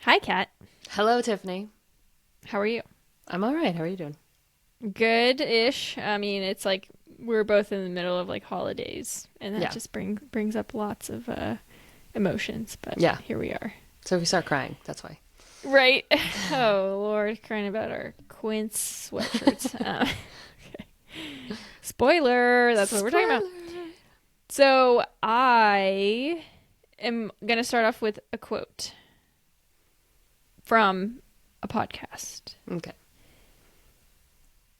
Hi, Kat. Hello, Tiffany. How are you? I'm all right. How are you doing? Good-ish. I mean, it's like we're both in the middle of like holidays, and that Yeah. just brings up lots of emotions. But Yeah. here we are. So if we start crying, that's why. Right. Oh Lord, crying about our Quince sweatshirts. Okay. Spoiler. That's what we're talking about. Spoiler. So I am gonna start off with a quote from a podcast. Okay.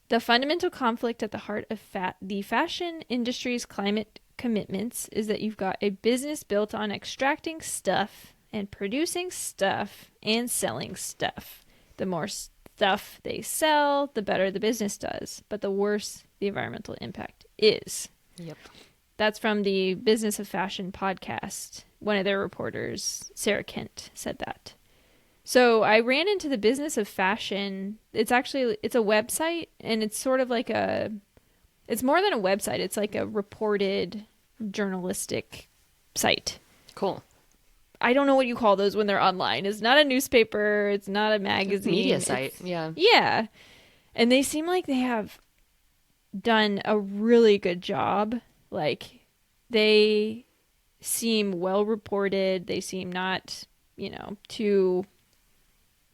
The fundamental conflict at the heart of the fashion industry's climate commitments is that you've got a business built on extracting stuff and producing stuff and selling stuff. The more stuff they sell, the better the business does, but the worse the environmental impact is. Yep. That's from the Business of Fashion podcast. One of their reporters, Sarah Kent, said that. So I ran into the Business of Fashion. It's a website, and it's sort of like it's more than a website. It's like a reported journalistic site. Cool. I don't know what you call those when they're online. It's not a newspaper. It's not a magazine. Media site. Yeah. Yeah. And they seem like they have done a really good job. Like, they seem well reported. They seem not, too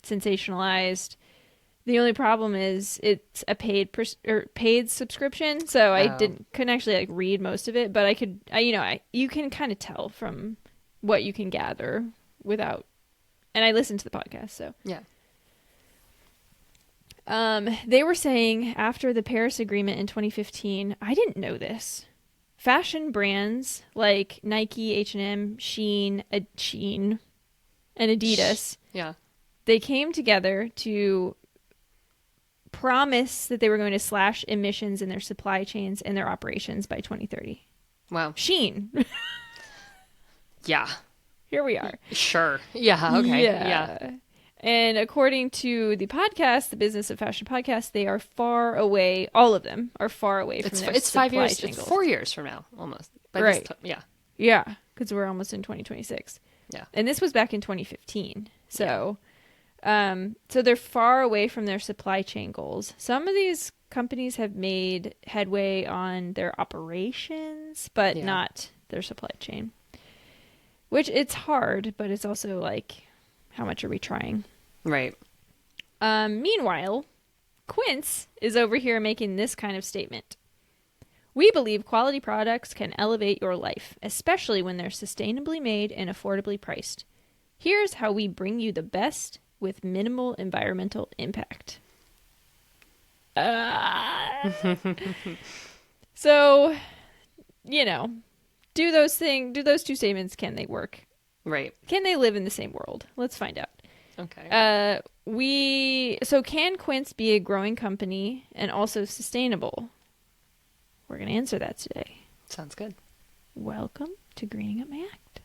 sensationalized. The only problem is it's a paid subscription, so I Oh. couldn't actually like read most of it, but you can kind of tell from what you can gather without. And I listened to the podcast, so Yeah. they were saying after the Paris Agreement in 2015, I didn't know this. Fashion brands like Nike, H&M, Shein, and Adidas, Yeah. they came together to promise that they were going to slash emissions in their supply chains and their operations by 2030. Wow. Shein. Yeah. Here we are. Sure. Yeah. Okay. Yeah. And according to the podcast, the Business of Fashion podcast, they are far away. All of them are far away from their It's 5 supply years. chain It's goals. 4 years from now, almost. By Right. Yeah. Yeah, because we're almost in 2026. Yeah. And this was back in 2015. So, so they're far away from their supply chain goals. Some of these companies have made headway on their operations, but Yeah. not their supply chain. Which it's hard, but it's also like, how much are we trying? Right. Meanwhile, Quince is over here making this kind of statement. We believe quality products can elevate your life, especially when they're sustainably made and affordably priced. Here's how we bring you the best with minimal environmental impact. So, do those two statements, can they work? Right. Can they live in the same world? Let's find out. Okay. So can Quince be a growing company and also sustainable? We're going to answer that today. Sounds good. Welcome to Greening Up My Act.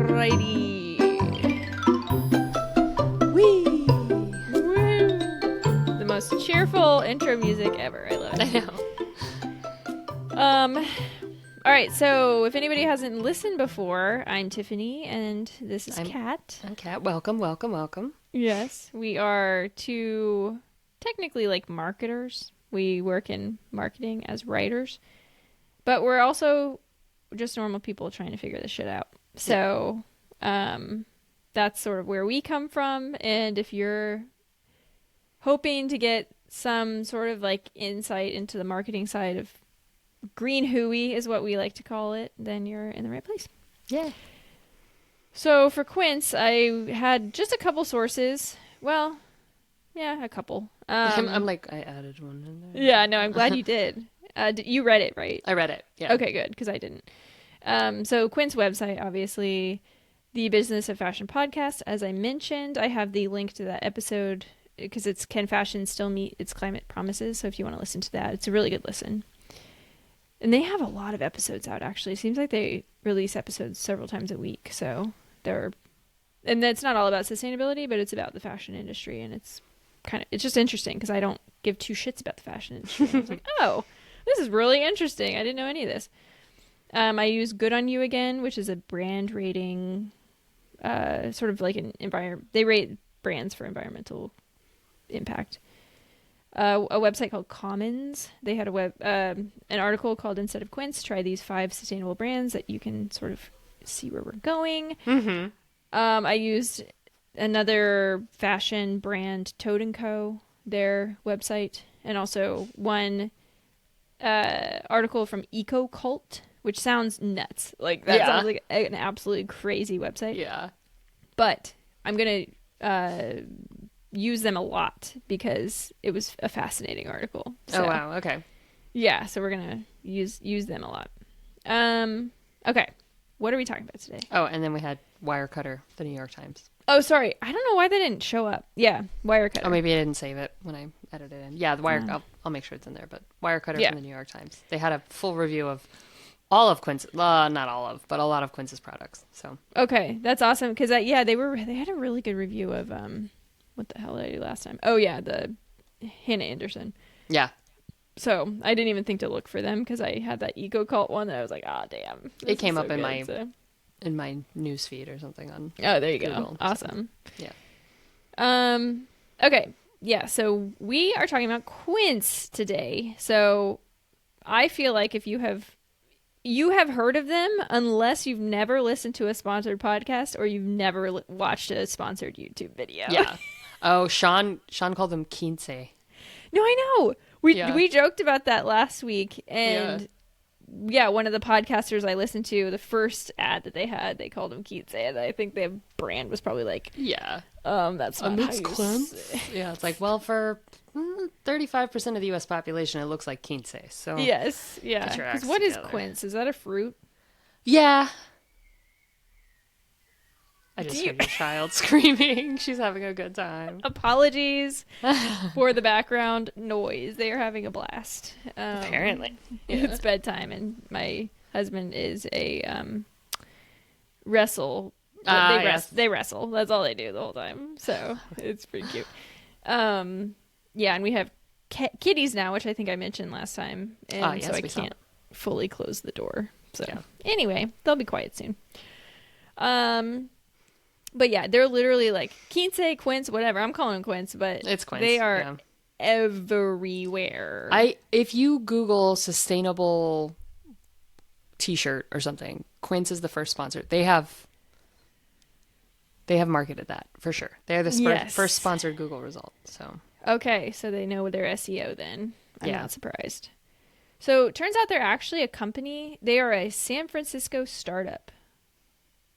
Alrighty. Whee! Woo. The most cheerful intro music ever. I love it. I know. All right, so if anybody hasn't listened before, I'm Tiffany, and this is I'm Kat. Kat. Welcome. Welcome. Welcome. Yes, we are two technically like marketers. We work in marketing as writers, but we're also just normal people trying to figure this shit out. So, that's sort of where we come from. And if you're hoping to get some sort of like insight into the marketing side of green hooey is what we like to call it, then you're in the right place. Yeah. So for Quince, I had just a couple sources. Well, yeah, a couple. I'm like, I added one in there. Yeah, no, I'm glad you did. You read it, right? I read it. Yeah. Okay, good, because I didn't. So Quince website, obviously, the Business of Fashion podcast. As I mentioned, I have the link to that episode because it's Can Fashion Still Meet Its Climate Promises? So if you want to listen to that, it's a really good listen. And they have a lot of episodes out, actually. It seems like they release episodes several times a week. So and and that's not all about sustainability, but it's about the fashion industry, and it's just interesting because I don't give two shits about the fashion industry. I was like, oh, this is really interesting. I didn't know any of this. I use Good on You again, which is a brand rating, sort of like an environment. They rate brands for environmental impact. A website called Commons. They had an article called "Instead of Quince, try these 5 sustainable brands that you can sort of see where we're going." Mm-hmm. I used another fashion brand, Toad & Co., their website, and also one article from Eco Cult, which sounds nuts. Like, that sounds like an absolutely crazy website. Yeah. But I'm going to use them a lot because it was a fascinating article. So, oh, wow. Okay. Yeah, so we're going to use them a lot. Okay. What are we talking about today? Oh, and then we had Wirecutter, the New York Times. Oh, sorry. I don't know why they didn't show up. Yeah, Wirecutter. Oh, maybe I didn't save it when I edited it in. Yeah, I'll make sure it's in there. But Wirecutter from the New York Times. They had a full review of all of Quince. Not all of, but a lot of Quince's products. So okay, that's awesome because they had a really good review of what the hell did I do last time? Oh yeah, the Hannah Anderson. Yeah. So I didn't even think to look for them because I had that Eco Cult one that I was like, ah, damn. It came up in my news feed or something on. Oh, there you Google, go. Awesome. So, yeah. Okay. Yeah. So we are talking about Quince today. So I feel like if you have heard of them unless you've never listened to a sponsored podcast or you've never watched a sponsored YouTube video. Yeah. Oh, Sean called them Quince. No, I know. We joked about that last week, and one of the podcasters I listened to, the first ad that they had, they called them Quince, and I think their brand was probably like, that's not how you Quince. Yeah, it's like, well, for 35% of the U.S. population, it looks like Quince. So yes, yeah. Because what is quince? Is that a fruit? Yeah. I just heard your child screaming. She's having a good time. Apologies for the background noise. They are having a blast. Apparently. It's bedtime, and my husband is a wrestle. They wrestle. That's all they do the whole time. So it's pretty cute. And we have kitties now, which I think I mentioned last time. And so I can't fully close the door. So anyway, they'll be quiet soon. But yeah, they're literally like Quince, whatever. I'm calling them Quince, but it's Quince. They are everywhere. If you Google sustainable T-shirt or something, Quince is the first sponsor. They have marketed that for sure. They're the first sponsored Google result. So okay, so they know their SEO. Then I'm not surprised. So it turns out they're actually a company. They are a San Francisco startup.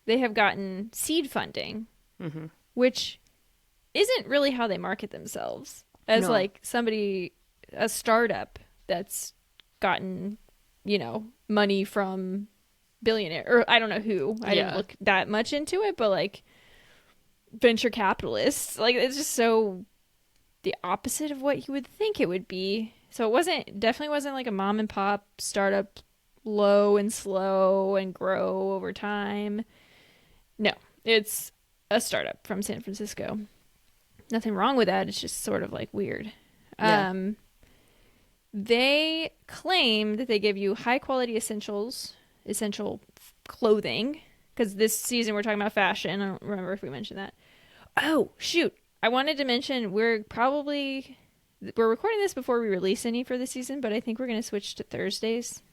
They have gotten seed funding, which isn't really how they market themselves as like a startup that's gotten, money from billionaire, or I don't know who. I didn't look that much into it, but like venture capitalists, like it's just so the opposite of what you would think it would be. So it definitely wasn't like a mom and pop startup, low and slow and grow over time. No, it's a startup from San Francisco. Nothing wrong with that. It's just sort of like weird. Yeah. They claim that they give you high quality essential clothing, because this season we're talking about fashion. I don't remember if we mentioned that. Oh, shoot. I wanted to mention we're recording this before we release any for the season, but I think we're going to switch to Thursdays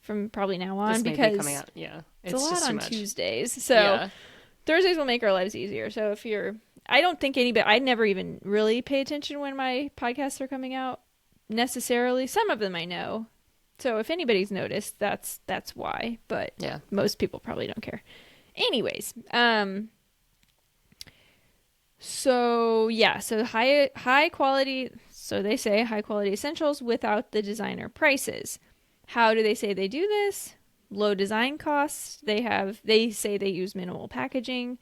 from probably now on, because coming out. Yeah. It's a lot on Tuesdays. So Thursdays will make our lives easier. So I don't think I never even really pay attention when my podcasts are coming out necessarily. Some of them I know. So if anybody's noticed, that's why. But most people probably don't care. Anyways, so high quality. So they say high quality essentials without the designer prices. How do they say they do this? Low design costs. They say they use minimal packaging.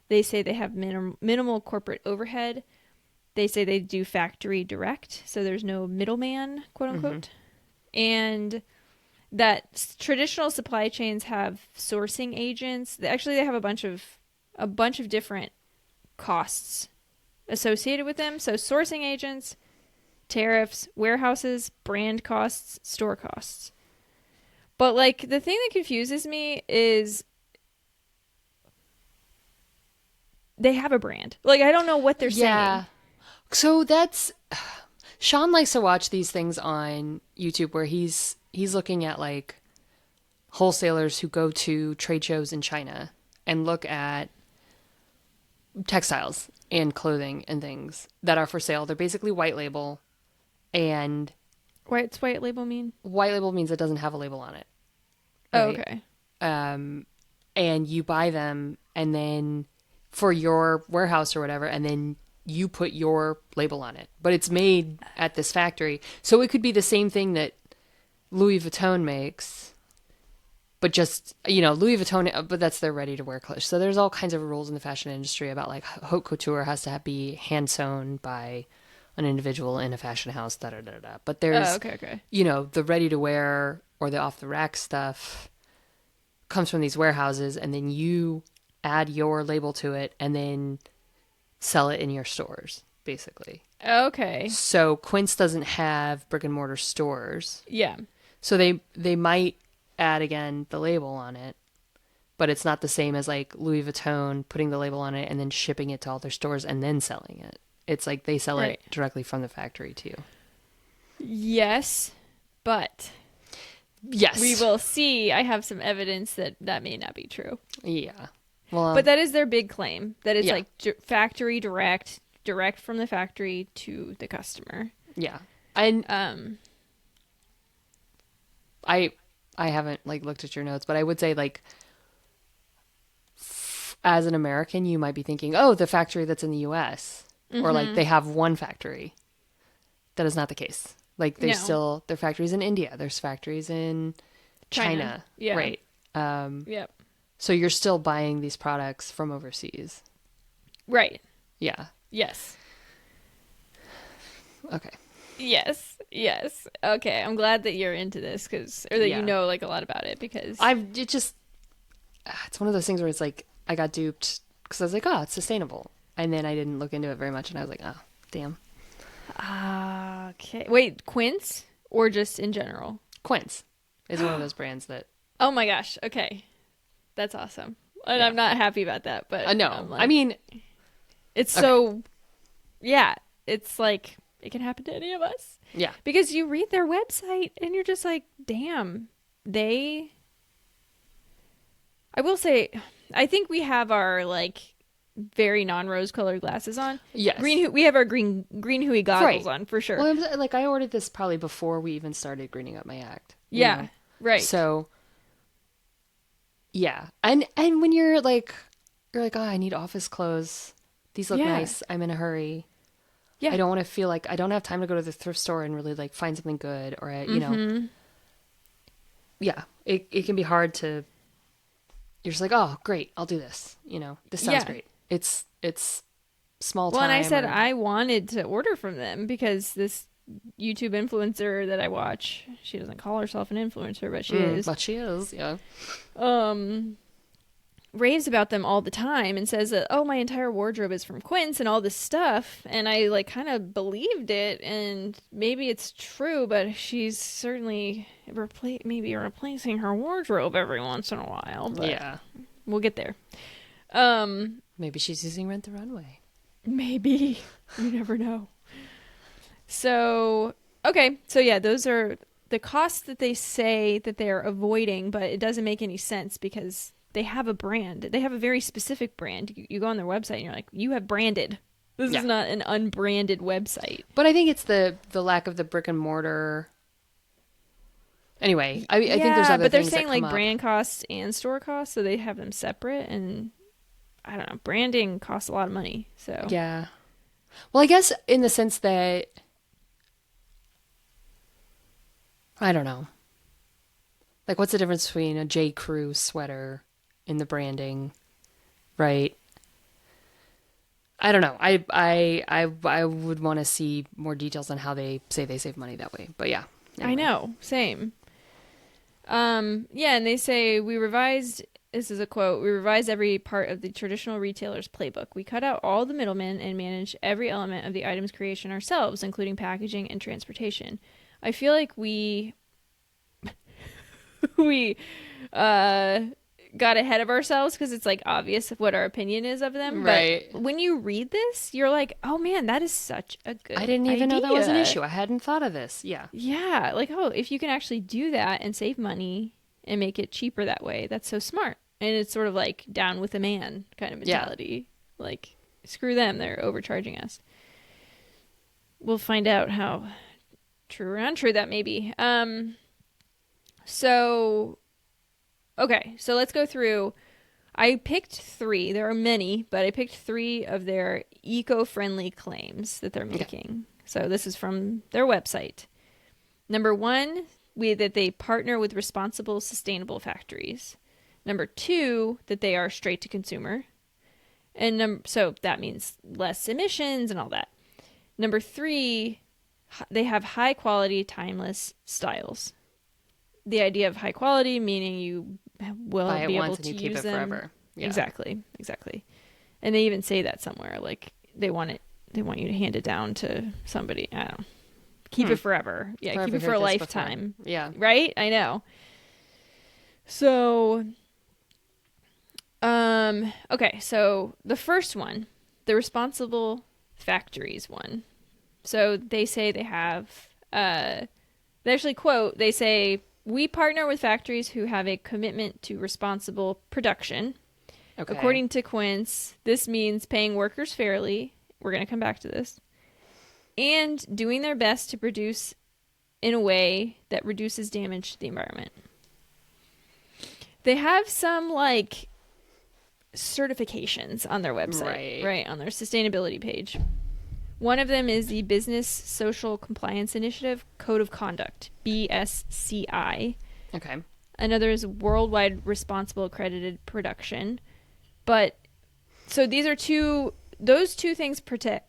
They say they have minimal corporate overhead. They say they do factory direct, so there's no middleman, quote unquote. And that traditional supply chains have sourcing agents. Actually, they have a bunch of a bunch of different costs associated with them. So sourcing agents, tariffs, warehouses, brand costs, store costs. But like the thing that confuses me is they have a brand. Like I don't know what they're saying. So that's Sean likes to watch these things on YouTube where he's looking at like wholesalers who go to trade shows in China and look at textiles and clothing and things that are for sale. They're basically white label, and What's white label mean? white label means it doesn't have a label on it. Oh, Right? okay. And you buy them and then for your warehouse or whatever, and then you put your label on it. But it's made at this factory. So it could be the same thing that Louis Vuitton makes, but just, Louis Vuitton, but that's their ready-to-wear clothes. So there's all kinds of rules in the fashion industry about like haute couture has to be hand-sewn by an individual in a fashion house, da-da-da-da. But there's, okay. the ready-to-wear or the off-the-rack stuff comes from these warehouses, and then you add your label to it and then sell it in your stores, basically. Okay. So Quince doesn't have brick and mortar stores. Yeah. So they might add again the label on it, but it's not the same as like Louis Vuitton putting the label on it and then shipping it to all their stores and then selling it. It's like they sell it directly from the factory to you. Yes, but yes, we will see. I have some evidence that may not be true. Yeah. Well, but that is their big claim, that it's like factory direct from the factory to the customer. Yeah. And I haven't like looked at your notes, but I would say like as an American, you might be thinking, "Oh, the factory that's in the US." Or like they have one factory. That is not the case. Like there's still there are factories in India, there's factories in China. Yeah. Right. Yep. So you're still buying these products from overseas. Right. Yeah. Yes. Okay. Yes. Okay. I'm glad that you're into this or that you know like a lot about it because it's one of those things where it's like I got duped because I was like, oh, it's sustainable. And then I didn't look into it very much and I was like, oh, damn. Okay. Wait, Quince or just in general? Quince is one of those brands that... Oh my gosh. Okay. That's awesome. And I'm not happy about that, but... no. I mean... It's so... Yeah. It's like, it can happen to any of us. Yeah. Because you read their website and you're just like, damn, I will say, I think we have our like very non-rose colored glasses on. Yes. We have our green Huey goggles on for sure. Well, like I ordered this probably before we even started greening up my act. Yeah. Know? Right. So yeah. And when you're like, oh, I need office clothes. These look nice. I'm in a hurry. Yeah. I don't want to feel like I don't have time to go to the thrift store and really like find something good or, yeah, it can be hard to, you're just like, oh, great. I'll do this. This sounds great. It's small time. Well, and I said I wanted to order from them because this YouTube influencer that I watch, she doesn't call herself an influencer, but she is. But she is, yeah. Raves about them all the time and says that, oh, my entire wardrobe is from Quince and all this stuff. And I like kind of believed it, and maybe it's true, but she's certainly maybe replacing her wardrobe every once in a while. But yeah. We'll get there. Maybe she's using Rent the Runway. Maybe. You never know. So, okay. So yeah, those are the costs that they say that they're avoiding, but it doesn't make any sense because they have a brand. They have a very specific brand. You go on their website and you're like, you have branded. This is not an unbranded website. But I think it's the lack of the brick and mortar. Anyway, I think there's other things that come up. But they're saying like brand costs and store costs, so they have them separate. And I don't know, branding costs a lot of money. So yeah. Well, I guess in the sense that I don't know. Like, what's the difference between a J. Crew sweater in the branding, right? I don't know. I would want to see more details on how they say they save money that way. But yeah. Anyway. I know. Same. Yeah, and they say we revised this is a quote, we revise every part of the traditional retailer's playbook. We cut out all the middlemen and manage every element of the item's creation ourselves, including packaging and transportation. I feel like we we got ahead of ourselves because it's like obvious what our opinion is of them. Right. But when you read this, you're like, oh man, that is such a good I didn't even know that was an idea. issue. I hadn't thought of this. Yeah. Yeah, like, oh, if you can actually do that and save money and make it cheaper that way, that's so smart. And it's sort of like down with a man kind of mentality. Yeah. Like, screw them, they're overcharging us. We'll find out how true or untrue that may be. Okay, so let's go through. I picked 3. There are many, but I picked 3 of their eco-friendly claims that they're making. Okay. So this is from their website. Number 1, that they partner with responsible, sustainable factories. Number 2, that they are straight to consumer. And so that means less emissions and all that. Number 3, they have high quality, timeless styles. The idea of high quality meaning you will be able to use them forever. Yeah. Exactly. And they even say that somewhere, like they want you to hand it down to somebody. I don't know. Keep it forever. Yeah, keep it for a lifetime. Before. Yeah. Right? I know. So okay, so the first one, the responsible factories one. So they say they have they actually quote, they say, we partner with factories who have a commitment to responsible production. Okay. According to Quince, this means paying workers fairly. We're going to come back to this. And doing their best to produce in a way that reduces damage to the environment. They have some, like, certifications on their website. Right, on their sustainability page. One of them is the Business Social Compliance Initiative Code of Conduct, BSCI. Okay. Another is Worldwide Responsible Accredited Production. But, so those two things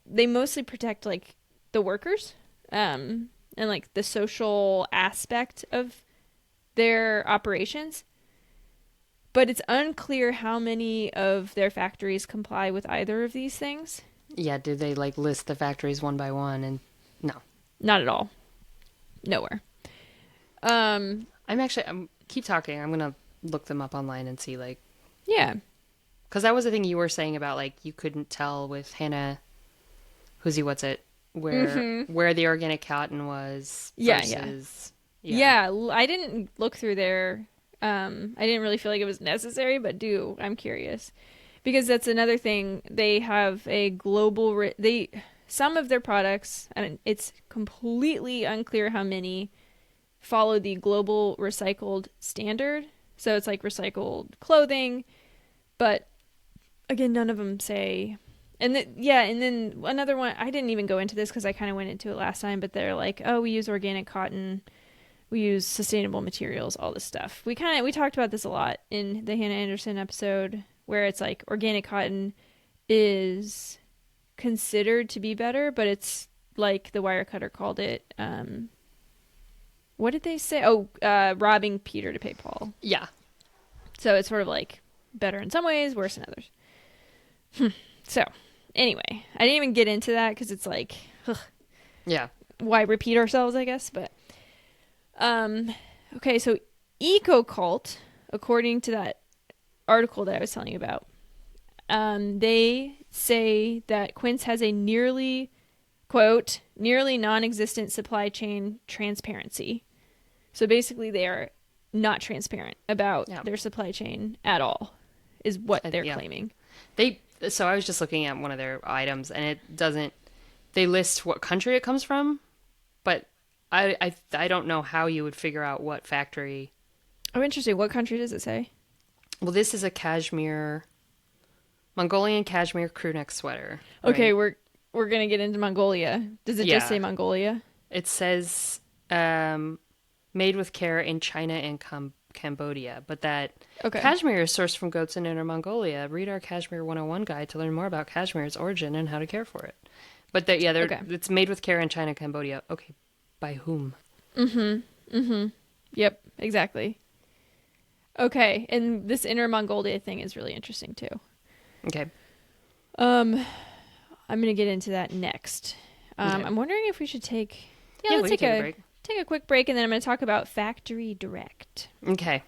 they mostly protect, like, the workers, and, like, the social aspect of their operations. But it's unclear how many of their factories comply with either of these things. Yeah, did they like list the factories one by one? And no, not at all. Nowhere. Keep talking. I'm gonna look them up online and see, like, yeah, because that was the thing you were saying about, like, you couldn't tell with Hannah, where the organic cotton was versus yeah. I didn't look through their. I didn't really feel like it was necessary, but I'm curious. Because that's another thing. They have a global... some of their products, and it's completely unclear how many, follow the global recycled standard. So it's like recycled clothing. But, again, none of them say... And then another one... I didn't even go into this because I kind of went into it last time. But they're like, oh, we use organic cotton. We use sustainable materials, all this stuff. We talked about this a lot in the Hannah Anderson episode, where it's like organic cotton is considered to be better, but it's like the Wirecutter called it. What did they say? Oh, robbing Peter to pay Paul. Yeah. So it's sort of like better in some ways, worse in others. So anyway, I didn't even get into that because it's like, yeah, why repeat ourselves, I guess. But okay, so EcoCult, according to that article that I was telling you about, they say that Quince has a nearly non-existent supply chain transparency. So basically they are not transparent about their supply chain at all, is what they're claiming. So I was just looking at one of their items, and they list what country it comes from, but I don't know how you would figure out what factory. Oh, interesting. What country does it say? Well, this is a Mongolian cashmere crew neck sweater. Right? Okay, we're gonna get into Mongolia. Does it just say Mongolia? It says made with care in China and Cambodia, but that cashmere is sourced from goats in Inner Mongolia. Read our Cashmere 101 guide to learn more about cashmere's origin and how to care for it. But it's made with care in China, Cambodia. Okay, by whom? Yep, exactly. Okay, and this Inner Mongolia thing is really interesting too. Okay. I'm gonna get into that next. Okay. I'm wondering if we should take Yeah, let's we can take a break. take a quick break, and then I'm gonna talk about factory direct. Okay.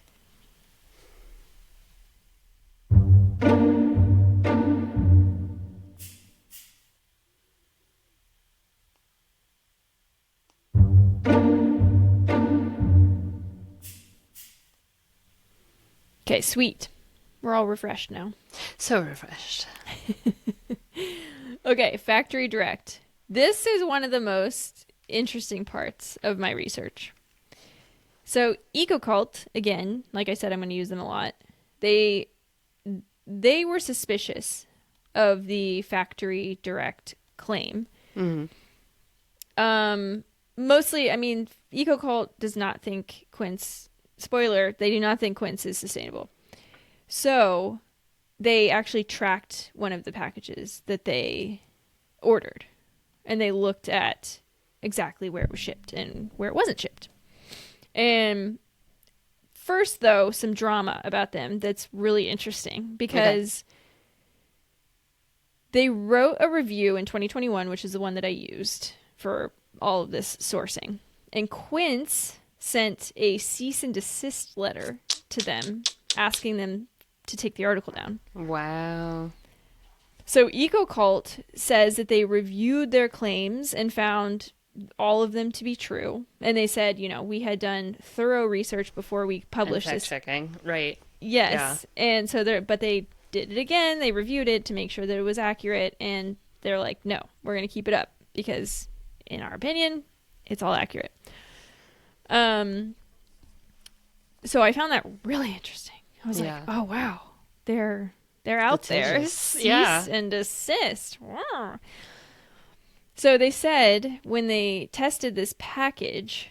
Okay, sweet. We're all refreshed now. So refreshed. Okay, factory direct. This is one of the most interesting parts of my research. So EcoCult, again, like I said, I'm going to use them a lot. They were suspicious of the factory direct claim. Mm-hmm. Mostly, I mean, EcoCult does not think Quince, spoiler, they do not think Quince is sustainable. So they actually tracked one of the packages that they ordered, and they looked at exactly where it was shipped and where it wasn't shipped. And first, though, some drama about them that's really interesting because they wrote a review in 2021, which is the one that I used for all of this sourcing. And Quince sent a cease and desist letter to them asking them to take the article down. Wow. So EcoCult says that they reviewed their claims and found all of them to be true. And they said, we had done thorough research before we published and this. Checking, right. Yes. Yeah. And so but they did it again. They reviewed it to make sure that it was accurate. And they're like, no, we're going to keep it up because in our opinion, it's all accurate. So I found that really interesting. I was like, oh, wow, they're out there. Cease and desist. Wow. So they said when they tested this package,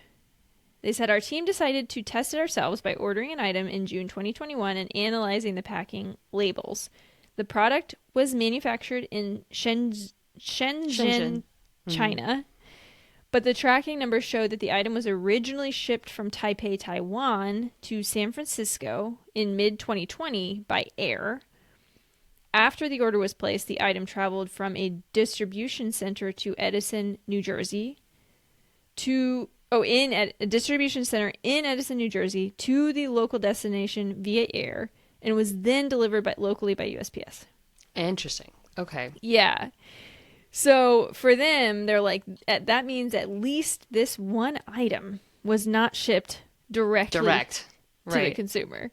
they said our team decided to test it ourselves by ordering an item in June 2021 and analyzing the packing labels. The product was manufactured in Shenzhen, China. But the tracking numbers showed that the item was originally shipped from Taipei, Taiwan to San Francisco in mid-2020 by air. After the order was placed, the item traveled from a distribution center to Edison, New Jersey, a distribution center in Edison, New Jersey, to the local destination via air, and was then delivered locally by USPS. Interesting. Okay. Yeah. So for them, they're like, that means at least this one item was not shipped directly to the consumer.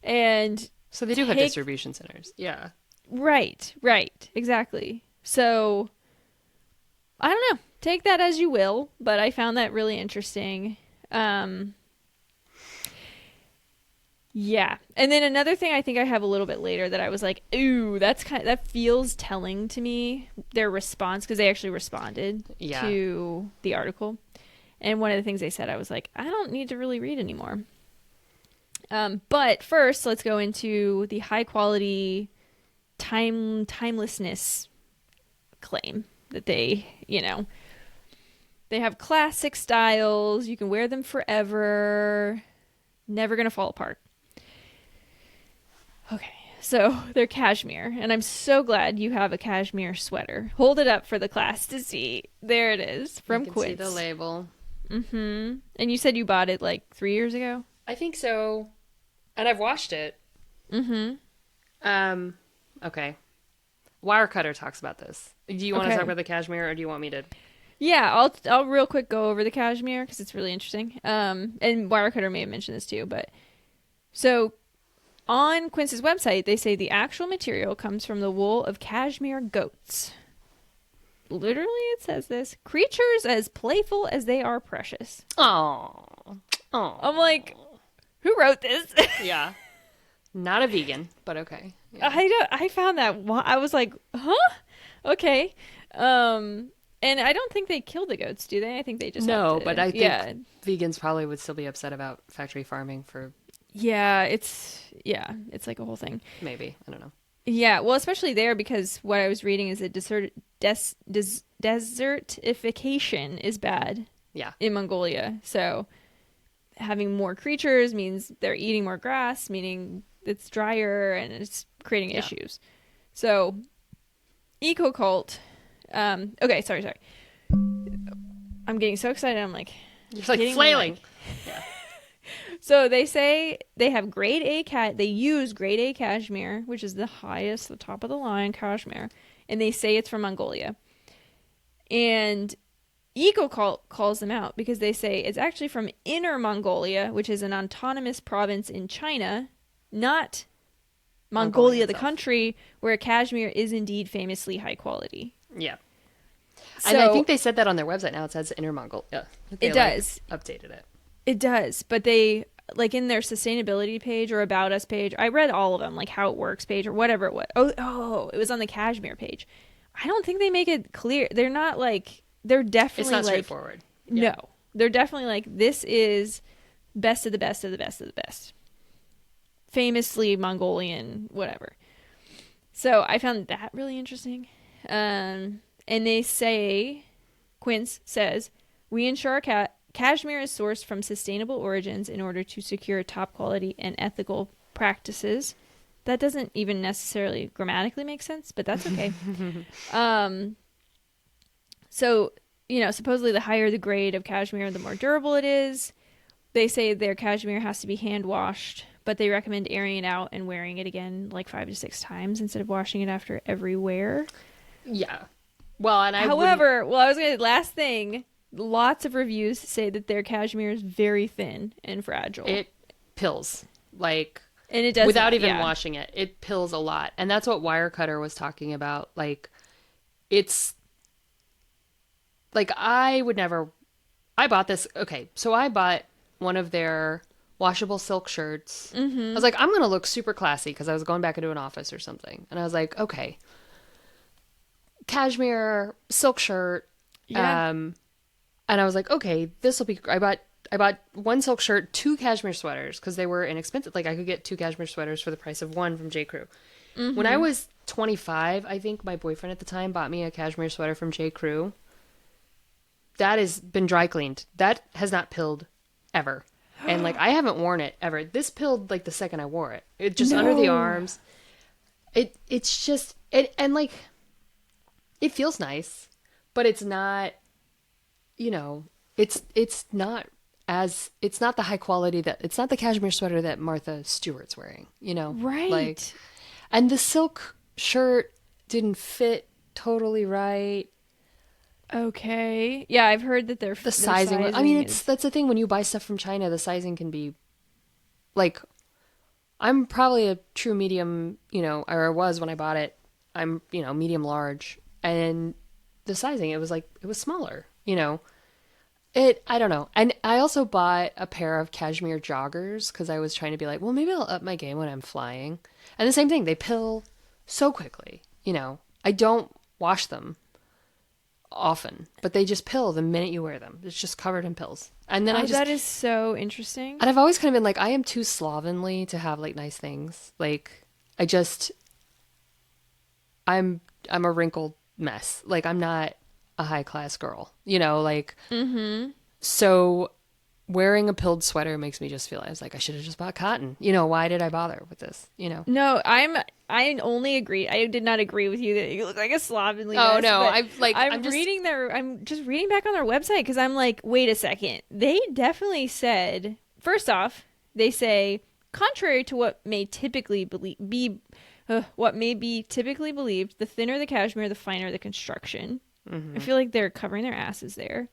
And so they do have distribution centers. Yeah. Right. Exactly. So I don't know. Take that as you will, but I found that really interesting. Yeah. And then another thing I think I have a little bit later that I was like, ooh, that feels telling to me, their response, because they actually responded to the article. And one of the things they said, I was like, I don't need to really read anymore. But first, let's go into the high quality timelessness claim that they have classic styles. You can wear them forever. Never going to fall apart. Okay, so they're cashmere, and I'm so glad you have a cashmere sweater. Hold it up for the class to see. There it is, from Quince. You can see the label. Mm-hmm. And you said you bought it like 3 years ago? I think so. And I've washed it. Mm-hmm. Okay. Wirecutter talks about this. Do you want to talk about the cashmere, or do you want me to? Yeah, I'll real quick go over the cashmere because it's really interesting. And Wirecutter may have mentioned this too, but so on Quince's website, they say the actual material comes from the wool of cashmere goats. Literally, it says this: creatures as playful as they are precious. Oh. I'm like, who wrote this? Yeah. Not a vegan, but okay. Yeah. I found that. I was like, huh? Okay. And I don't think they kill the goats, do they? I think they just but I think vegans probably would still be upset about factory farming for. Yeah, it's like a whole thing. Maybe, I don't know. Yeah, well, especially there because what I was reading is that desertification is bad. Yeah. In Mongolia, so having more creatures means they're eating more grass, meaning it's drier and it's creating Yeah. issues. So, eco-cult. Okay, sorry. I'm getting so excited. I'm like, You're like getting flailing. like- So they say they have grade A they use grade A cashmere, which is the highest, the top of the line cashmere, and they say it's from Mongolia. And EcoCult calls them out because they say it's actually from Inner Mongolia, which is an autonomous province in China, not Mongolia the itself. country, where cashmere is indeed famously high quality. Yeah. So, and I think they said that on their website now. It says Inner Mongol. Yeah. They, it does. Updated it. It does, but they, like, in their sustainability page or about us page, I read all of them, like how it works page or whatever it was. Oh, it was on the cashmere page. I don't think they make it clear. They're not like, they're definitely It's not like, straightforward. Yeah. No, they're definitely like, this is best of the best of the best of the best. Famously Mongolian, whatever. So I found that really interesting. And they say, Quince says, we ensure our cashmere is sourced from sustainable origins in order to secure top quality and ethical practices. That doesn't even necessarily grammatically make sense, but that's okay. So, supposedly the higher the grade of cashmere, the more durable it is. They say their cashmere has to be hand washed, but they recommend airing it out and wearing it again like 5 to 6 times instead of washing it after every wear. Yeah. Well, and last thing, lots of reviews say that their cashmere is very thin and fragile. It pills. Like, and it does without even washing it. It pills a lot. And that's what Wirecutter was talking about. Like, it's like, I bought this. Okay. So I bought one of their washable silk shirts. Mm-hmm. I was like, I'm going to look super classy because I was going back into an office or something. And I was like, okay, cashmere silk shirt. Yeah. And I was like, okay, this will be, I bought one silk shirt, 2 cashmere sweaters because they were inexpensive. Like, I could get 2 cashmere sweaters for the price of one from J. Crew. Mm-hmm. When I was 25, I think my boyfriend at the time bought me a cashmere sweater from J. Crew. That has been dry cleaned. That has not pilled ever. And like, I haven't worn it ever. This pilled like the second I wore it. It just under the arms. It's just and like, it feels nice, but it's not, it's not the high quality it's not the cashmere sweater that Martha Stewart's wearing, Right. Like, and the silk shirt didn't fit totally right. Okay. Yeah, I've heard that The sizing. I mean, that's the thing. When you buy stuff from China, the sizing can be, like, I'm probably a true medium, or I was when I bought it. I'm, medium large, and the sizing, it was smaller, I don't know. And I also bought a pair of cashmere joggers because I was trying to be like, well, maybe I'll up my game when I'm flying. And the same thing, they pill so quickly, I don't wash them often, but they just pill the minute you wear them. It's just covered in pills. And then that is so interesting. And I've always kind of been like, I am too slovenly to have like nice things. Like, I'm a wrinkled mess. Like, I'm not a high class girl, like, so wearing a pilled sweater makes me just feel, I was like, I should have just bought cotton. Why did I bother with this? No, I only agree. I did not agree with you that you look like a slovenly mess. Oh no, I'm just reading back on their website because I'm like, wait a second. They definitely said, first off, they say, contrary to what may typically be typically believed, the thinner the cashmere, the finer the construction. Mm-hmm. I feel like they're covering their asses there.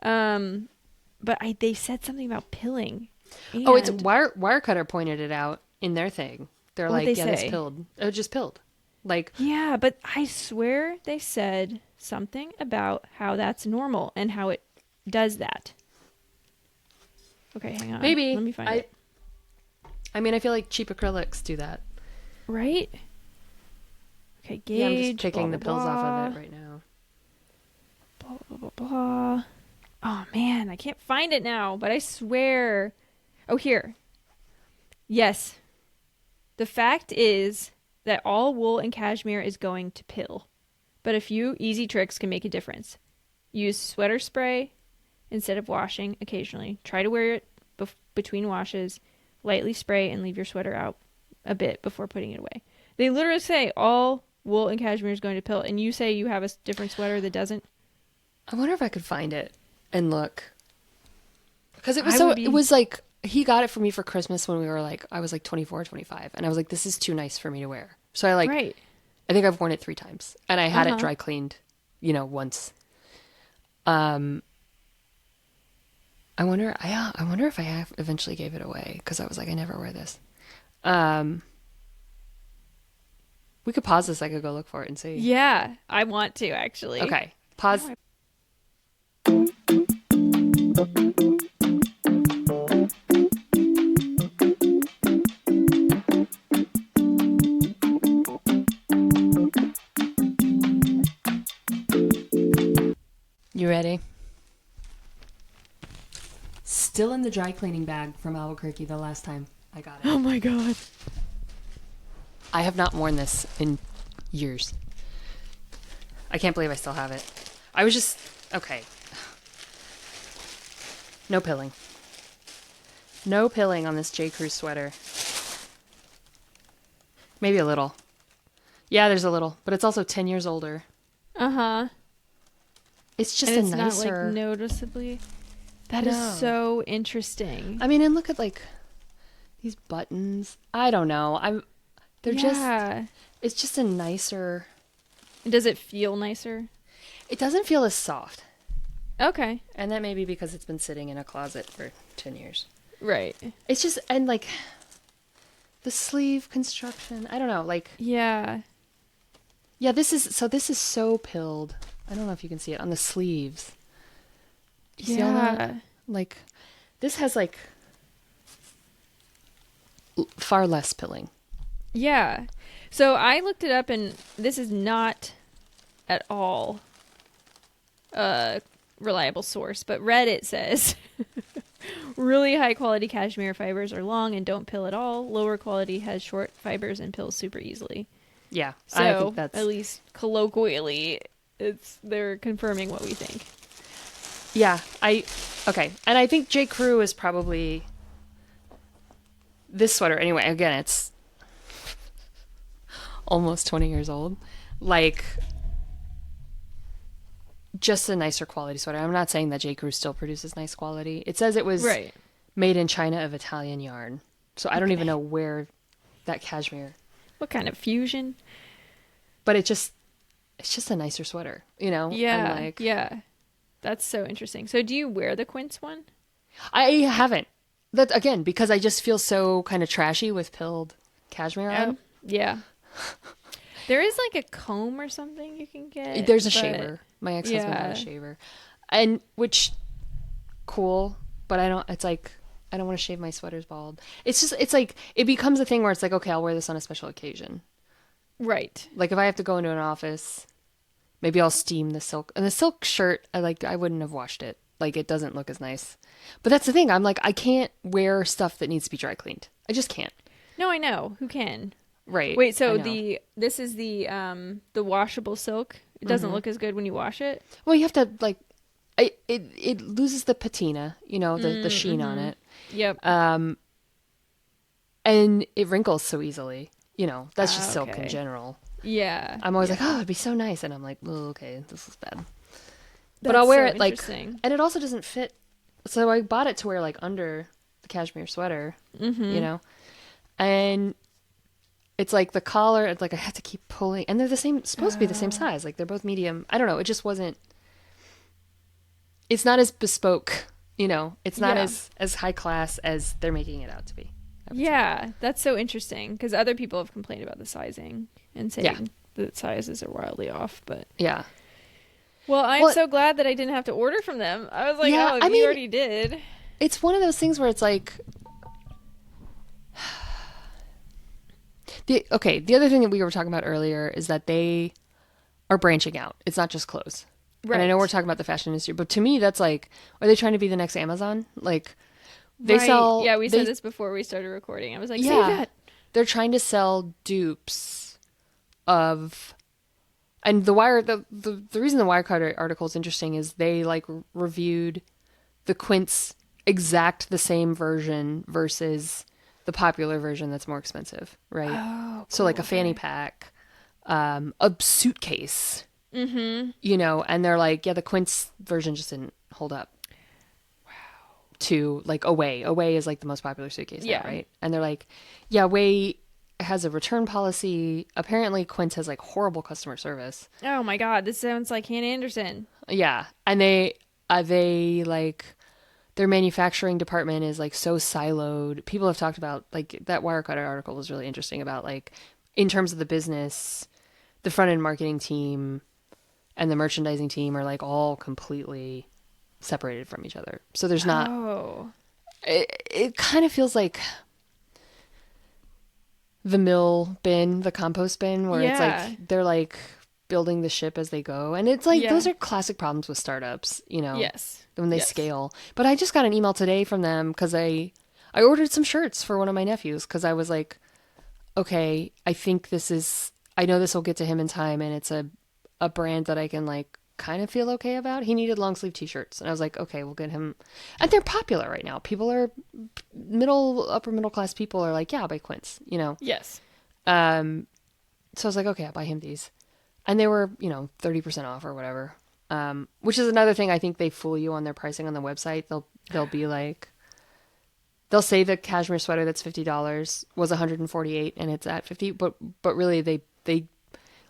But they said something about pilling. And it's Wirecutter pointed it out in their thing. They're like, yeah, this pilled. It just pilled. Like, yeah, but I swear they said something about how that's normal and how it does that. Okay, hang on. Maybe. Let me find it. I mean, I feel like cheap acrylics do that. Right? Okay, gauge. Yeah, I'm just picking blah, the pills blah, off of it right now. Blah, blah, blah, blah. Oh, man, I can't find it now, but I swear. Oh, here. Yes. The fact is that all wool and cashmere is going to pill, but a few easy tricks can make a difference. Use sweater spray instead of washing occasionally. Try to wear it between washes, lightly spray, and leave your sweater out a bit before putting it away. They literally say all wool and cashmere is going to pill, and you say you have a different sweater that doesn't. I wonder if I could find it and look. Because it was like, he got it for me for Christmas when I was like 24, 25. And I was like, this is too nice for me to wear. So Right. I think I've worn it 3 times. And I had it dry cleaned, once. I wonder if I eventually gave it away. Because I was like, I never wear this. We could pause this. I could go look for it and see. Yeah, I want to, actually. Okay. Pause. You ready? Still in the dry cleaning bag from Albuquerque the last time I got it. Oh my god. I have not worn this in years. I can't believe I still have it. I was just... Okay. No pilling. No pilling on this J. Crew sweater. Maybe a little. Yeah, there's a little. But it's also 10 years older. Uh-huh. It's just and a it's nicer... not, like, noticeably... That is so interesting. I mean, and look at, like, these buttons. I don't know. They're just... It's just a nicer... Does it feel nicer? It doesn't feel as soft. Okay. And that may be because it's been sitting in a closet for 10 years. Right. It's just... And, like, the sleeve construction. I don't know. Like... Yeah. Yeah, this is so pilled. I don't know if you can see it on the sleeves. You see all that? Like, this has, like, far less pilling. Yeah. So I looked it up, and this is not at all a reliable source, but Reddit says really high quality cashmere fibers are long and don't pill at all. Lower quality has short fibers and pills super easily. Yeah. So I think that's... at least colloquially, they're confirming what we think. Yeah, okay. And I think J. Crew is probably this sweater. Anyway, again, it's almost 20 years old. Like, just a nicer quality sweater. I'm not saying that J. Crew still produces nice quality. It says it was made in China of Italian yarn. So I don't even know where that cashmere. What kind of fusion? But it's just a nicer sweater, Yeah. And like, yeah. That's so interesting. So do you wear the Quince one? I haven't. That again, because I just feel so kind of trashy with pilled cashmere on. Yeah. There is like a comb or something you can get. There's a shaver. My ex-husband had a shaver. And which cool, but I don't want to shave my sweaters bald. It's like it becomes a thing where it's like, okay, I'll wear this on a special occasion. Right. Like if I have to go into an office, maybe I'll steam the silk. And the silk shirt, I wouldn't have washed it. Like, it doesn't look as nice. But that's the thing. I'm like, I can't wear stuff that needs to be dry cleaned. I just can't. No, I know. Who can? Right. Wait, so this is the washable silk. It doesn't look as good when you wash it? Well, you have to, like, it loses the patina, the sheen on it. Yep. And it wrinkles so easily. That's just silk in general. Yeah. I'm always like, oh, it'd be so nice. And I'm like, well, okay, this is bad. But I'll wear it like, and it also doesn't fit. So I bought it to wear like under the cashmere sweater, and it's like the collar. It's like I have to keep pulling, and they're supposed to be the same size. Like they're both medium. I don't know. It just wasn't. It's not as bespoke, It's not as high class as they're making it out to be. Yeah, that's so interesting because other people have complained about the sizing and saying the sizes are wildly off. But yeah. Well, I'm so glad that I didn't have to order from them. I was like, you already did. It's one of those things where it's like... The other thing that we were talking about earlier is that they are branching out. It's not just clothes. Right. And I know we're talking about the fashion industry, but to me, that's like, are they trying to be the next Amazon? Like, they sell... Yeah, we said this before we started recording. I was like, say that. They're trying to sell dupes of... And the reason the Wirecutter article is interesting is they like reviewed the Quince exact the same version versus the popular version that's more expensive, right? Oh, So cool. like a fanny Okay. pack, a suitcase, and they're like, yeah, the Quince version just didn't hold up to like Away. Away is like the most popular suitcase now, Yeah. right? And they're like, yeah, Away has a return policy. Apparently Quince has like horrible customer service. Oh my God, this sounds like Hannah Anderson. Yeah. And they like their manufacturing department is like so siloed. People have talked about like that Wirecutter article was really interesting about like in terms of the business, the front end marketing team and the merchandising team are like all completely separated from each other. So there's not Oh. it kind of feels like the mill bin, the compost bin, where it's Yeah. like they're like building the ship as they go. And it's like Yeah. those are classic problems with startups, you know, Yes. when they Yes. scale. But I just got an email today from them because I ordered some shirts for one of my nephews because I was like, okay, I think I know this will get to him in time, and it's a brand that I can like kind of feel okay about. He needed long sleeve t-shirts, and I was like, okay, we'll get him. And they're popular right now. People are upper middle class people are like, yeah, I'll buy Quince, you know. Yes. So I was like, okay, I'll buy him these, and they were 30% off or whatever. Which is another thing I think they fool you on their pricing on the website. They'll be like. They'll say the cashmere sweater that's $50 was 148 and it's at 50, but really they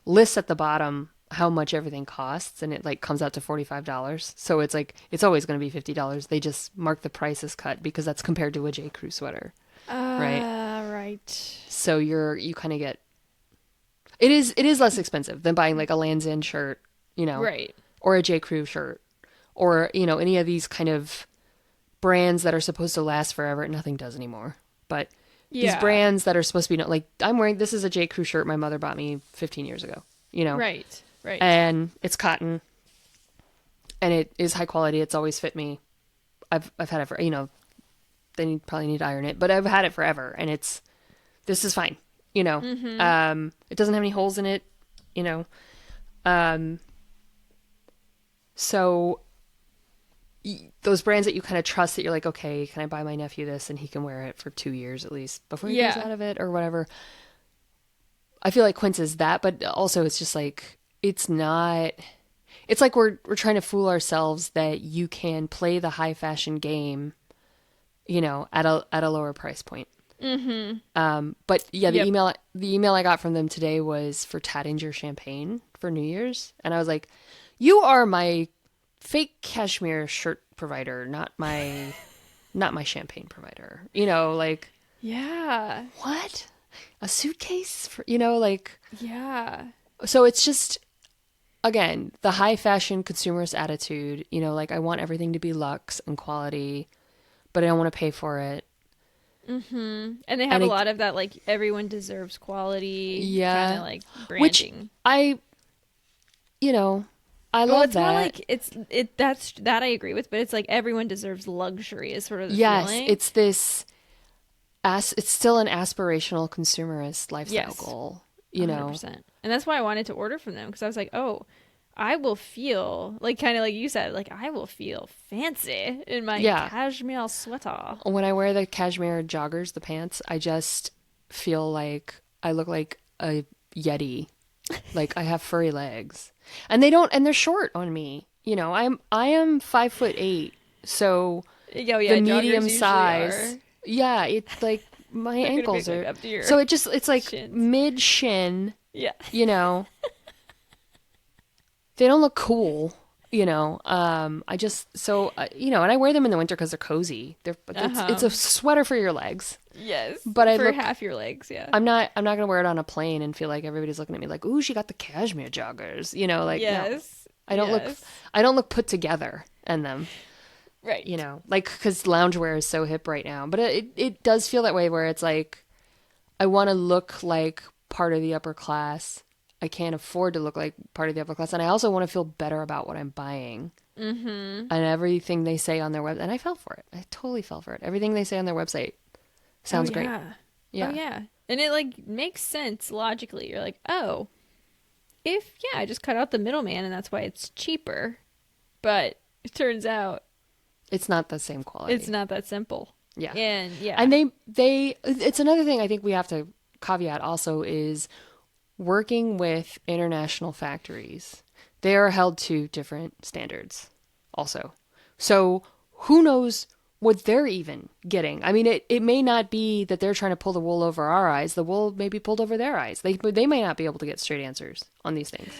list at the bottom how much everything costs and it like comes out to $45. So it's like it's always going to be $50. They just mark the price as cut because that's compared to a J. Crew sweater, right? Right. So you kind of get it is less expensive than buying like a Lands' End shirt, Right. or a J. Crew shirt, or any of these kind of brands that are supposed to last forever. Nothing does anymore. But these Yeah. brands that are supposed to be like I'm wearing this is a J. Crew shirt my mother bought me 15 years ago, Right. Right. and it's cotton and it is high quality. It's always fit me. I've had it for they probably need to iron it, but I've had it forever and this is fine. It doesn't have any holes in it. You know, so those brands that you kind of trust that you're like, okay, can I buy my nephew this and he can wear it for 2 years at least before he goes Yeah. out of it or whatever. I feel like Quince is that, but also it's just like it's not. It's like we're trying to fool ourselves that you can play the high fashion game, at a lower price point. But yeah, Yep. the email I got from them today was for Tattinger champagne for New Year's, and I was like, "You are my fake cashmere shirt provider, not my champagne provider." Like Yeah. what? A suitcase for like. Yeah. So it's just again the high fashion consumerist attitude. Like I want everything to be luxe and quality, but I don't want to pay for it. And they have And a it, lot of that, like, everyone deserves quality kind yeah, of like which branding. I Well, love it's more that. like that's that I agree with, but it's like everyone deserves luxury is sort of the Yes, feeling. it's this it's still an aspirational consumerist lifestyle Yes, goal, 100%. And that's why I wanted to order from them because I was like, oh, I will feel like kind of like you said, like I will feel fancy in my Yeah. cashmere sweater. When I wear the cashmere joggers, the pants, I just feel like I look like a yeti. Like I have furry legs. And they're short on me. I am 5'8", so Oh the yeah, joggers medium usually size. are. Yeah, it's like my They're gonna be ankles like are. up to your So it's like shins. mid shin. Yeah. You know, they don't look cool. I just and I wear them in the winter because they're cozy. It's a sweater for your legs, Yes. but For half your legs, yeah. I'm not gonna wear it on a plane and feel like everybody's looking at me like, ooh, she got the cashmere joggers. Like no, Yes. I don't look Yes. I don't look put together in them. Right. Like because loungewear is so hip right now, but it does feel that way where it's like I want to look like part of the upper class. I can't afford to look like part of the upper class, and I also want to feel better about what I'm buying. And everything they say on their web, and I fell for it. I totally fell for it. Everything they say on their website sounds great. Yeah. Yeah. Oh yeah. And it like makes sense logically. You're like, oh, I just cut out the middleman and that's why it's cheaper. But it turns out It's not the same quality. It's not that simple. Yeah. And yeah. And they it's another thing I think we have to caveat also is working with international factories. They are held to different standards also. So who knows what they're even getting? I mean, it may not be that they're trying to pull the wool over our eyes. The wool may be pulled over their eyes. They may not be able to get straight answers on these things.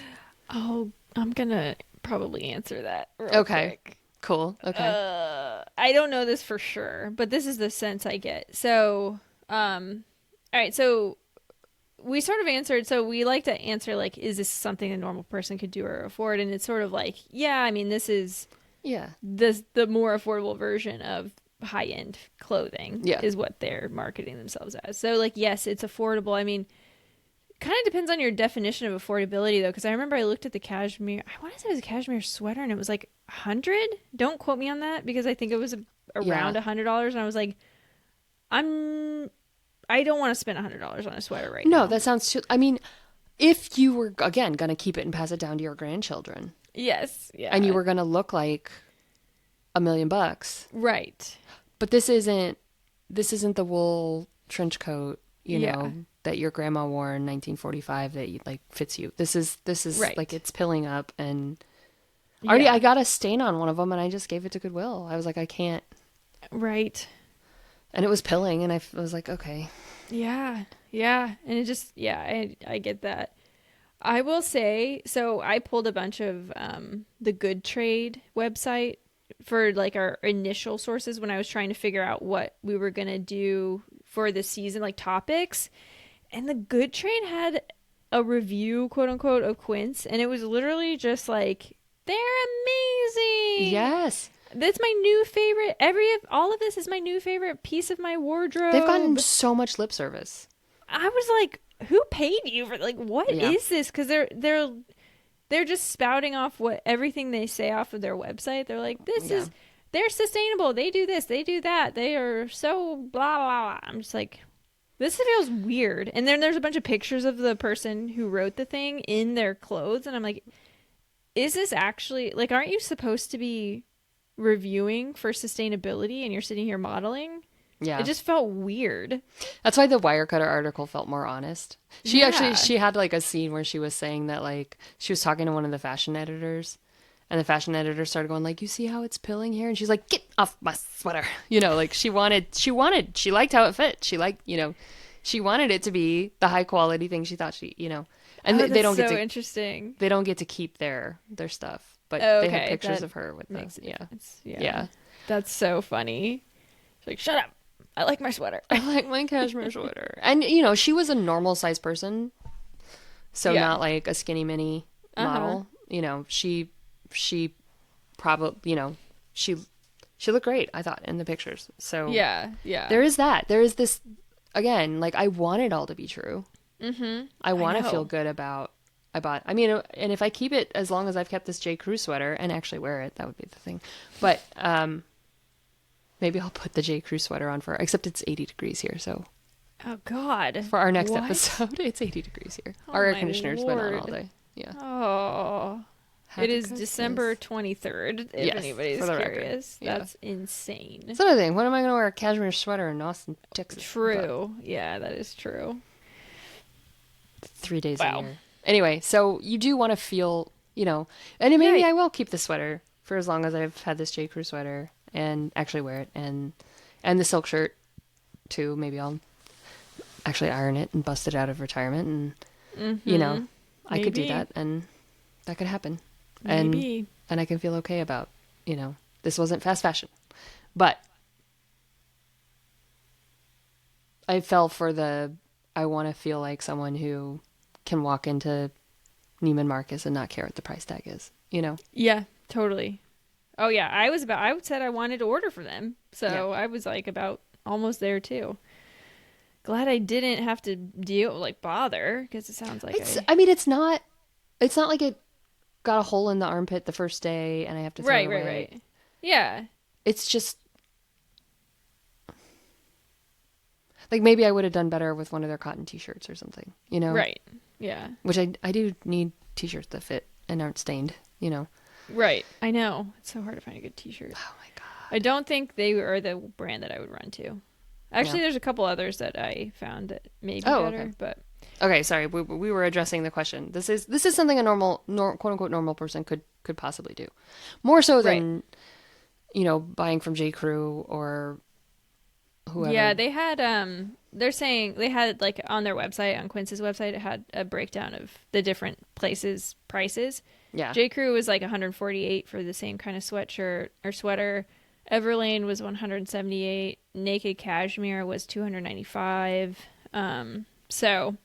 Oh, I'm gonna probably answer that real quick. Cool. Okay. I don't know this for sure, but this is the sense I get. So, all right. So we sort of answered. So we like to answer like, is this something a normal person could do or afford? And it's sort of like, yeah. I mean, this is the more affordable version of high end clothing. Yeah. Is what they're marketing themselves as. So like, yes, it's affordable. I mean, kind of depends on your definition of affordability though, because I remember I looked at the cashmere. I want to say it was a cashmere sweater, and it was like 100. Don't quote me on that because I think it was around $100, and I was like, I don't want to spend $100 on a sweater right now. No, that sounds too. I mean, if you were again gonna keep it and pass it down to your grandchildren, yes, yeah, and you were gonna look like $1 million, right? But this isn't the wool trench coat, you know, that your grandma wore in 1945 that like fits you. This is right. Like it's pilling up, and already I got a stain on one of them, and I just gave it to Goodwill. I was like, I can't. Right. And it was pilling, and I was like, okay. Yeah, and it just I get that. I will say, so I pulled a bunch of the Good Trade website for like our initial sources when I was trying to figure out what we were gonna do for the season, like topics. And the Good Trade had a review, quote unquote, of Quince, and it was literally just like, they're amazing. Yes. That's my new favorite. All of this is my new favorite piece of my wardrobe. They've gotten so much lip service. I was like, who paid you for like what is this? Because they're just spouting off what everything they say off of their website. They're like, they're sustainable. They do this. They do that. They are so blah blah blah. I'm just like, this feels weird. And then there's a bunch of pictures of the person who wrote the thing in their clothes, and I'm like, is this actually like? Aren't you supposed to be reviewing for sustainability and you're sitting here modeling? Yeah. It just felt weird. That's why the Wirecutter article felt more honest. She had like a scene where she was saying that like she was talking to one of the fashion editors, and the fashion editor started going like, you see how it's pilling here? And she's like, get off my sweater. You know, like she liked how it fit. She wanted it to be the high quality thing she thought and they don't get to interesting. They don't get to keep their stuff, but they have pictures of her with those. Yeah. That's so funny. She's like, shut up. I like my sweater. I like my cashmere sweater. And, she was a normal size person. So not like a skinny mini model. She probably, she looked great, I thought, in the pictures. So yeah. There is that. There is this, again, like I want it all to be true. Mm-hmm. I want to feel good about, and if I keep it as long as I've kept this J. Crew sweater and actually wear it, that would be the thing. But, maybe I'll put the J. Crew sweater on except it's 80 degrees here, so. Oh, God. For our next episode, it's 80 degrees here. Oh, our air conditioner's been on all day. Yeah. Oh. It is Christmas. December 23rd, if anybody's curious. That's insane. That's another thing. When am I going to wear a cashmere sweater in Austin, Texas? True. Yeah, that is true. 3 days a year. Anyway, so you do want to feel, and maybe I will keep the sweater for as long as I've had this J. Crew sweater and actually wear it, and the silk shirt too. Maybe I'll actually iron it and bust it out of retirement, and I could do that, and that could happen. Maybe. And I can feel okay about, this wasn't fast fashion, but I fell for I want to feel like someone who can walk into Neiman Marcus and not care what the price tag is, Yeah, totally. Oh yeah, I said I wanted to order for them. So I was like about almost there too. Glad I didn't have to bother, because it sounds like it's not like it got a hole in the armpit the first day and I have to throw it away. Right. Yeah. It's just like maybe I would have done better with one of their cotton t-shirts or something, Right. Yeah. Which I do need t-shirts that fit and aren't stained, Right. I know. It's so hard to find a good t-shirt. Oh my God. I don't think they are the brand that I would run to. Actually, No. there's a couple others that I found that may be Oh, better, okay. but Okay, sorry. We were addressing the question. This is something a quote unquote normal person could possibly do, more so right. than buying from J Crew or Yeah, whoever. they had they're saying they had like on their website, on Quince's website, it had a breakdown of the different places prices. Yeah, J. Crew was like 148 for the same kind of sweatshirt or sweater. Everlane was 178. Naked Cashmere was 295. So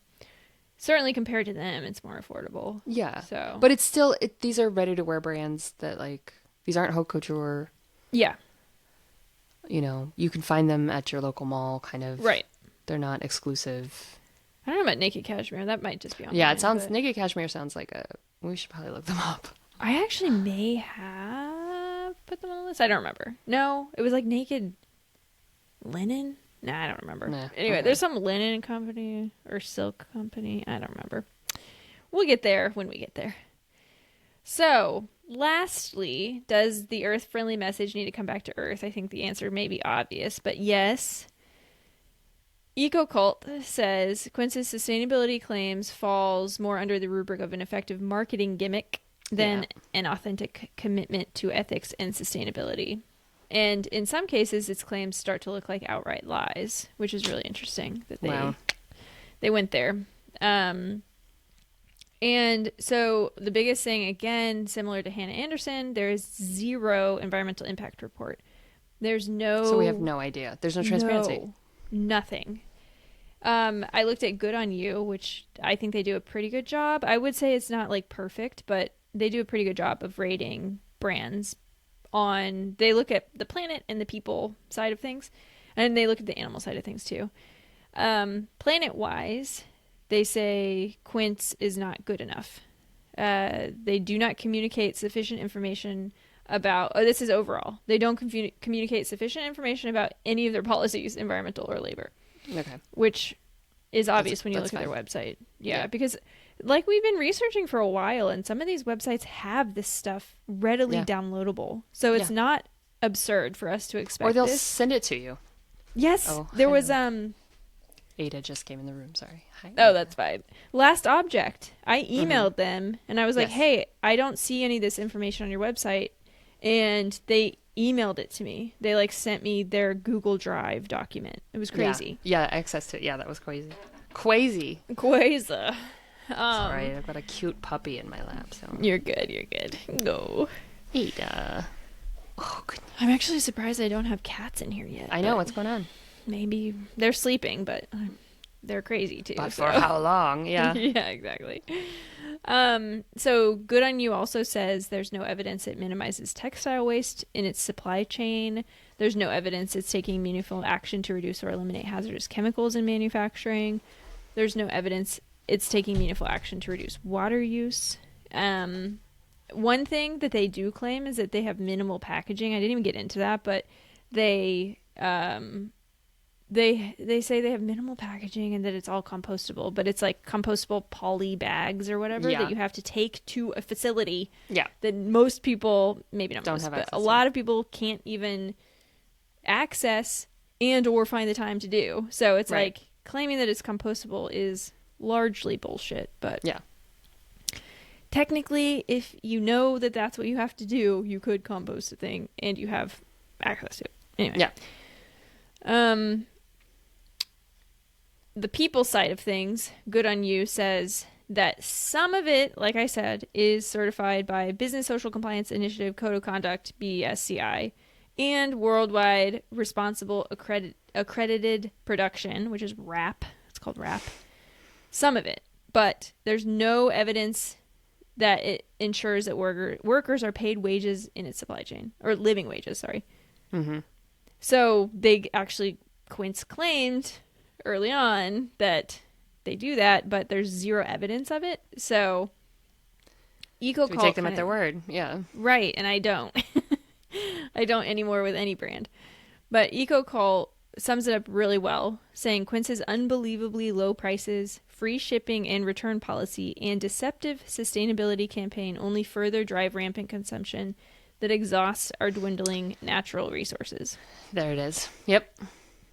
certainly compared to them, it's more affordable. yeah, So but it's still these are ready to wear brands that like these aren't haute couture. yeah, You can find them at your local mall. Kind of, right. they're not exclusive. I don't know about Naked Cashmere. That might just be Yeah, it online, sounds but Naked Cashmere sounds like a. We should probably look them up. I actually may have put them on the list. I don't remember. No, it was like Naked Linen. Nah, I don't remember. Nah, Anyway, okay. there's some linen company or silk company. I don't remember. We'll get there when we get there. So, lastly, does the Earth friendly message need to come back to Earth? I think the answer may be obvious, but yes. EcoCult says Quince's sustainability claims falls more under the rubric of an effective marketing gimmick than Yeah. an authentic commitment to ethics and sustainability. And in some cases, its claims start to look like outright lies, which is really interesting that Wow. they went there. And so the biggest thing, again, similar to Hannah Anderson, there is zero environmental impact report. There's So we have no idea. There's no transparency. nothing. I looked at Good on You, which I think they do a pretty good job. I would say it's not like perfect, but they do a pretty good job of rating brands on. They look at the planet and the people side of things, and they look at the animal side of things too. Planet wise, they say Quince is not good enough. They do not communicate sufficient information about. Oh, this is overall. They don't communicate sufficient information about any of their policies, environmental or labor, Okay. which is obvious when you That's look at fine. their website. Yeah, Yeah. because like we've been researching for a while, and some of these websites have this stuff readily Yeah. downloadable, so it's Yeah. not absurd for us to Or expect they'll this. send it to you. Yes, Oh, there I was know. Ada just came in the room. Sorry. Hi. Oh, Ada. that's fine. Last Object. I emailed them and I was like, Yes. hey, I don't see any of this information on your website. And they emailed it to me. They like sent me their Google Drive document. It was crazy. Yeah. Access to it. Yeah, that was crazy. Crazy. Crazy. Sorry, I've got a cute puppy in my lap. So. You're good. You're good. Go. Ada. Oh, goodness. I'm actually surprised I don't have cats in here yet. I know but what's going on. Maybe they're sleeping, but they're crazy too. But so. for how long? Yeah. Yeah, exactly. So Good on You also says there's no evidence it minimizes textile waste in its supply chain. There's no evidence it's taking meaningful action to reduce or eliminate hazardous chemicals in manufacturing. There's no evidence it's taking meaningful action to reduce water use. One thing that they do claim is that they have minimal packaging. I didn't even get into that, but they they say they have minimal packaging and that it's all compostable, but it's like compostable poly bags or whatever Yeah. that you have to take to a facility Yeah. that most people, maybe not Don't most, have but access a to. lot of people can't even access and or find the time to do. So it's Right. like claiming that it's compostable is largely bullshit, but Yeah. technically if you know that that's what you have to do, you could compost a thing and you have access to it. Anyway. Yeah. The people side of things, Good on You says that some of it, like I said, is certified by Business Social Compliance Initiative Code of Conduct, BSCI, and Worldwide Responsible Accredited Production, which is RAP. It's called RAP. Some of it. But there's no evidence that it ensures that workers are paid wages in its supply chain, or living wages, sorry. Mm-hmm. So they actually, Quince claimed early on that they do that, but there's zero evidence of it. So We take them at their word. Yeah. right, and I don't. I don't anymore with any brand. But EcoCult sums it up really well, saying Quince's unbelievably low prices, free shipping and return policy, and deceptive sustainability campaign only further drive rampant consumption. that exhausts our dwindling natural resources. There it is. Yep.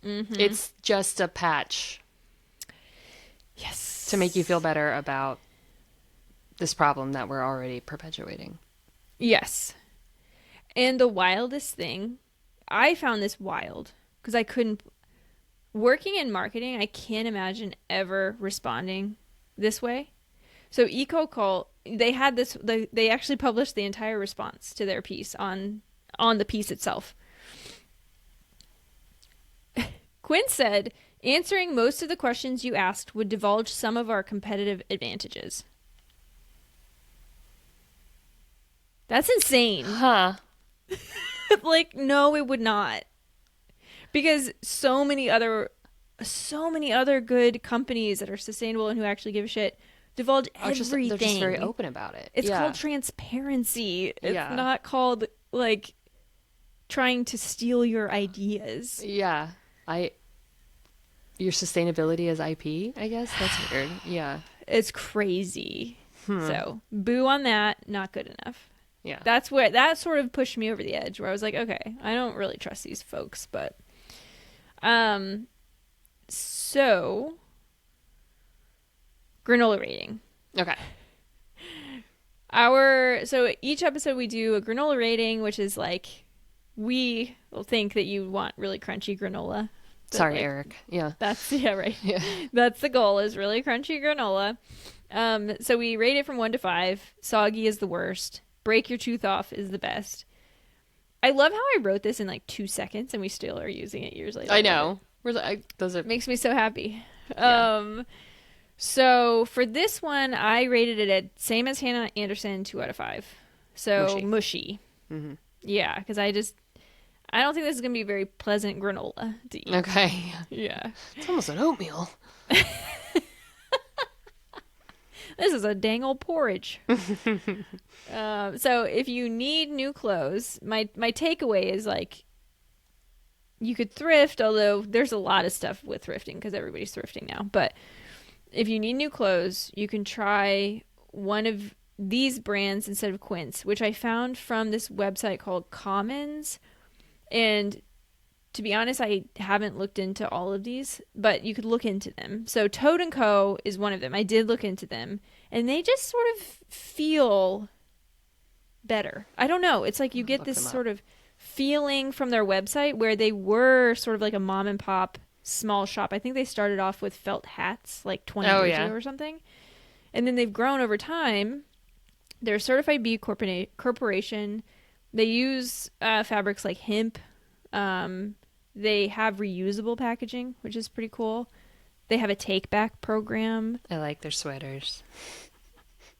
It's just a patch. Yes. To make you feel better about this problem that we're already perpetuating. Yes. And the wildest thing, I found this wild because I couldn't, working in marketing, I can't imagine ever responding this way. So EcoCult, they had this, they actually published the entire response to their piece on the piece itself. Quince said, answering most of the questions you asked would divulge some of our competitive advantages. That's insane. Huh. Like, no, it would not. Because so many other good companies that are sustainable and who actually give a shit divulge everything. They're just very open about it. It's called transparency. It's Yeah. not called, like, trying to steal your ideas. Yeah. Your sustainability as IP, I guess? That's weird. Yeah. It's crazy. So, boo on that. Not good enough. Yeah. That sort of pushed me over the edge where I was like, okay, I don't really trust these folks, but so granola rating. Okay. So each episode we do a granola rating, which is like, we will think that you want really crunchy granola. Sorry, like, Eric. Yeah. Right. Yeah. That's the goal, is really crunchy granola. So we rate it from 1 to 5. Soggy is the worst. Break your tooth off is the best. I love how I wrote this in like 2 seconds and we still are using it years later. I know. Those Makes me so happy. Yeah. So for this one, I rated it at same as Hannah Anderson, 2 out of 5. So mushy. Mm-hmm. Yeah, because I don't think this is going to be very pleasant granola to eat. Okay. Yeah. It's almost an oatmeal. This is a dang old porridge. So if you need new clothes, my takeaway is like, you could thrift, although there's a lot of stuff with thrifting because everybody's thrifting now. But if you need new clothes, you can try one of these brands instead of Quince, which I found from this website called Commons. And to be honest, I haven't looked into all of these, but you could look into them. So Toad & Co. is one of them. I did look into them, and they just sort of feel better. I don't know. It's like you get this sort of feeling from their website where they were sort of like a mom and pop small shop. I think they started off with felt hats like 20 years ago or something. And then they've grown over time. They're a certified B corporation. They use fabrics like hemp. They have reusable packaging, which is pretty cool. They have a take back program. I like their sweaters.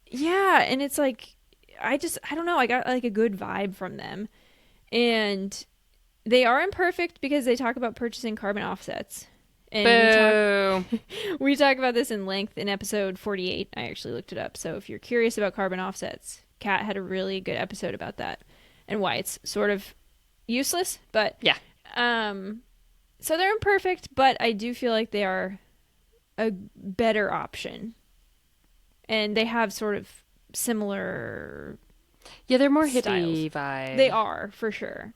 Yeah, and it's like, I don't know, I got like a good vibe from them. And they are imperfect because they talk about purchasing carbon offsets. And we talk about this in length in episode 48. I actually looked it up. So if you're curious about carbon offsets, Kat had a really good episode about that and why it's sort of useless. But yeah. So they're imperfect, but I do feel like they are a better option. And they have sort of similar... Yeah, they're more styles. hippie vibe. They are, for sure.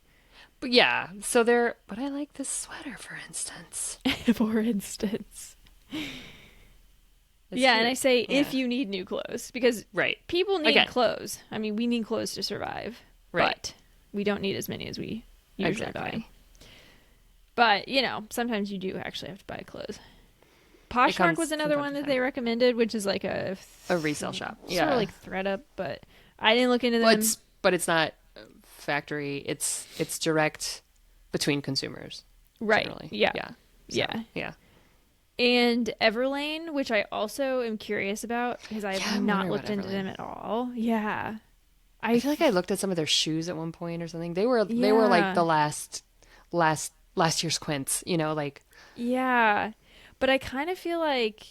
But yeah, but I like this sweater, for instance. For instance. It's yeah, cute. and I say if you need new clothes, because people need clothes. I mean, we need clothes to survive, but we don't need as many as we usually buy. But, sometimes you do actually have to buy clothes. Poshmark was another one that they recommended, which is like a resale shop. Sort of like ThredUp, but I didn't look into them. But it's not factory. It's direct between consumers. Right. Generally. Yeah. Yeah. Yeah. And Everlane, which I also am curious about because I have not looked into them at all. Yeah. I feel like I looked at some of their shoes at one point or something. They were like the last year's Quince, like. Yeah. But I kind of feel like,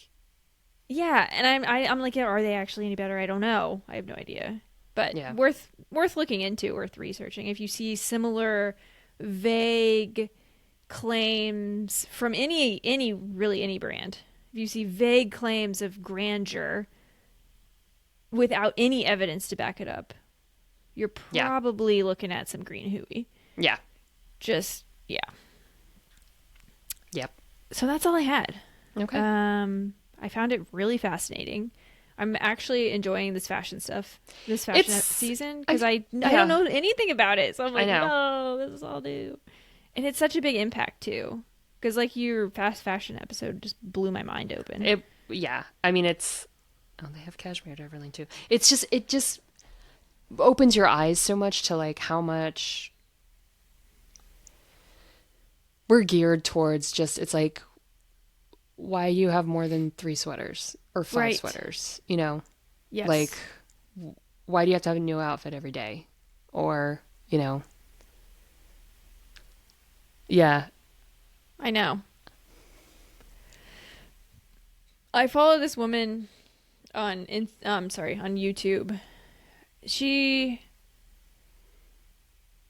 and I'm like, are they actually any better? I don't know. I have no idea. But worth looking into, worth researching. If you see similar vague claims from any brand, if you see vague claims of grandeur without any evidence to back it up, you're Yeah. probably looking at some green hooey. Yeah. Just, yeah. Yep. So that's all I had. Okay. I found it really fascinating. I'm actually enjoying this fashion stuff, this fashion season, because I don't know anything about it. So I'm like, no, this is all new. And it's such a big impact, too. Because, like, your fast fashion episode just blew my mind open. Yeah. I mean, it's... Oh, they have Cashmere to Everlane, too. It just opens your eyes so much to, like, how much we're geared towards just... It's like, why you have more than 3 sweaters or 5 sweaters, you know? Yes. Like, why do you have to have a new outfit every day? Or, you know... Yeah. I know. I follow this woman on YouTube.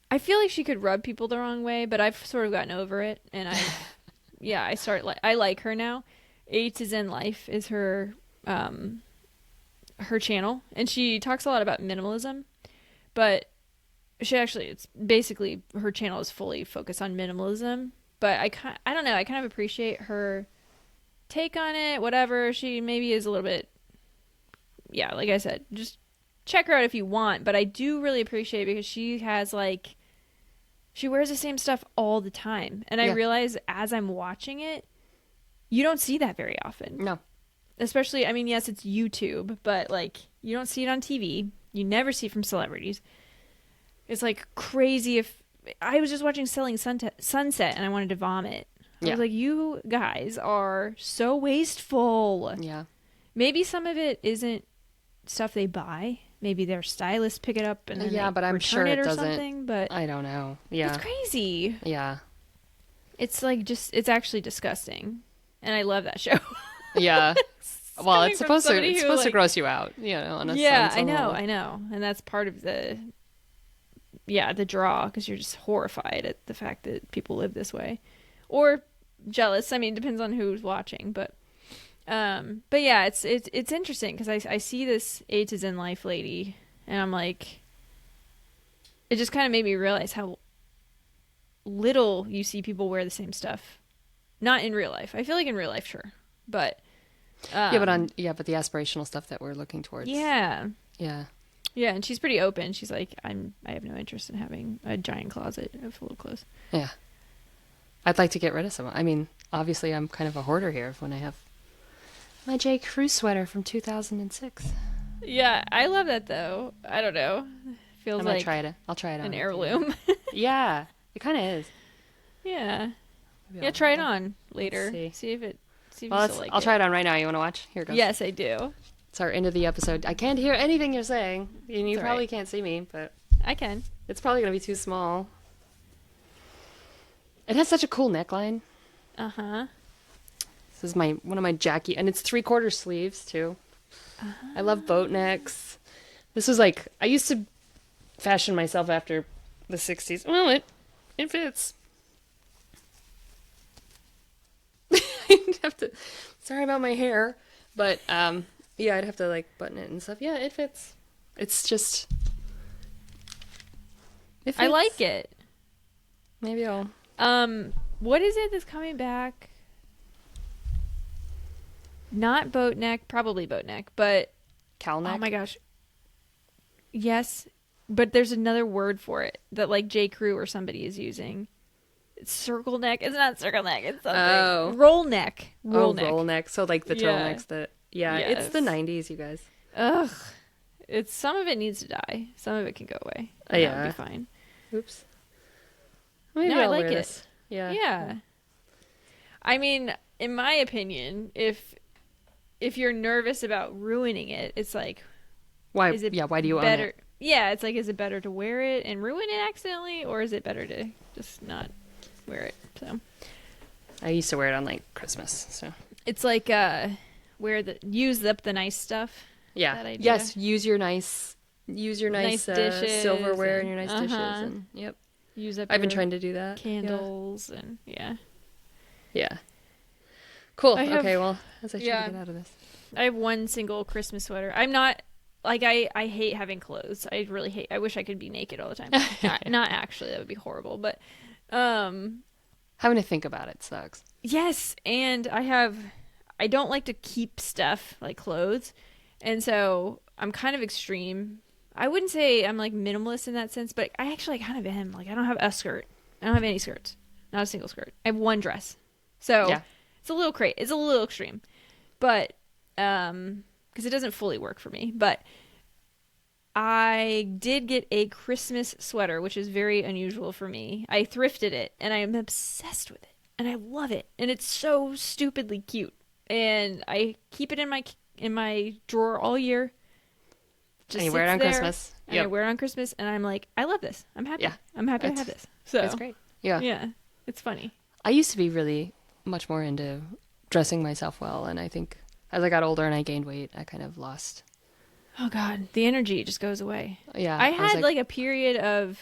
I feel like she could rub people the wrong way, but I've sort of gotten over it, and I like her now. A to Zen Life is her channel, and she talks a lot about minimalism, but it's basically her channel is fully focused on minimalism. But I don't know, I kind of appreciate her take on it. Whatever, she maybe is a little bit, yeah, like I said, just check her out if you want. But I do really appreciate it because she has like, she wears the same stuff all the time, and I realize as I'm watching it, you don't see that very often. No. Especially, I mean, yes, it's YouTube, but like you don't see it on TV. You never see it from celebrities. It's like crazy. If I was just watching Selling Sunset and I wanted to vomit. I was like, you guys are so wasteful. Yeah. Maybe some of it isn't stuff they buy. Maybe their stylists pick it up and then but I'm sure it it or doesn't. Something, but I don't know. Yeah. it's crazy. Yeah. It's like it's actually disgusting, and I love that show. Yeah. Well, it's supposed to like, gross you out, you know. On a I know, and that's part of the draw, because you're just horrified at the fact that people live this way, or jealous. I mean, it depends on who's watching, but yeah, it's interesting because I see this A to Zen Life lady, and I'm like, it just kind of made me realize how little you see people wear the same stuff. Not in real life. I feel like in real life, sure, but but the aspirational stuff that we're looking towards. Yeah. Yeah, and she's pretty open. She's like, I have no interest in having a giant closet full of clothes. Yeah. I'd like to get rid of some. I mean, obviously, I'm kind of a hoarder here when I have my J. Crew sweater from 2006. Yeah, I love that, though. I don't know. Feels like I'll try it on. An heirloom. Yeah, it kind of is. Yeah. Maybe try it on later. See if you still like it. I'll try it on right now. You want to watch? Here it goes. Yes, I do. It's our end of the episode. I can't hear anything you're saying, and you probably can't see me, but I can. It's probably going to be too small. It has such a cool neckline. Uh-huh. This is one of my Jackie, and it's 3/4 sleeves too. Uh-huh. I love boat necks. This was like, I used to fashion myself after the 60s. Well, it fits. I'd have to, sorry about my hair, but yeah, I'd have to like button it and stuff. Yeah, it fits. It's just, it fits. I like it. Maybe I'll. What is it that's coming back? Not boat neck, probably boat neck, but cowl neck. Oh my gosh. Yes, but there's another word for it that like J. Crew or somebody is using. It's circle neck. It's not circle neck. It's something. Oh. Roll neck. Roll neck. So like the turtlenecks that. Yeah, yes. It's the 90s, you guys. Ugh. Some of it needs to die. Some of it can go away. Yeah. That would be fine. Oops. Maybe I I'll like wear it. This. Yeah. Yeah. I mean, in my opinion, if you're nervous about ruining it, it's like, why do you own it? Yeah, it's like, is it better to wear it and ruin it accidentally, or is it better to just not wear it? So I used to wear it on like Christmas, so it's like use up the nice stuff. Yeah. That idea. Yes, use your nice dishes, silverware and your nice dishes, and yep. Use up. I've been trying to do that. Candles and yeah. Yeah. Cool. Okay, well, as I try to get out of this. I have one single Christmas sweater. I'm not like I hate having clothes. I really hate. I wish I could be naked all the time. Not actually. That would be horrible. But Having to think about it sucks. yes, and I don't like to keep stuff like clothes, and so I'm kind of extreme. I wouldn't say I'm like minimalist in that sense, but I actually kind of am. Like I don't have a skirt. I don't have any skirts. Not a single skirt. I have one dress. So Yeah. it's a little It's a little extreme, but because it doesn't fully work for me. But I did get a Christmas sweater, which is very unusual for me. I thrifted it, and I am obsessed with it, and I love it, and it's so stupidly cute. And I keep it in my drawer all year. And you wear it on Christmas. And I wear it on Christmas, and I'm like, I love this. I'm happy. Yeah. I'm happy to have this. So It's great. Yeah. Yeah, it's funny. I used to be really much more into dressing myself well, and I think as I got older and I gained weight, I kind of lost. Oh God, the energy just goes away. Yeah. I was had like a period of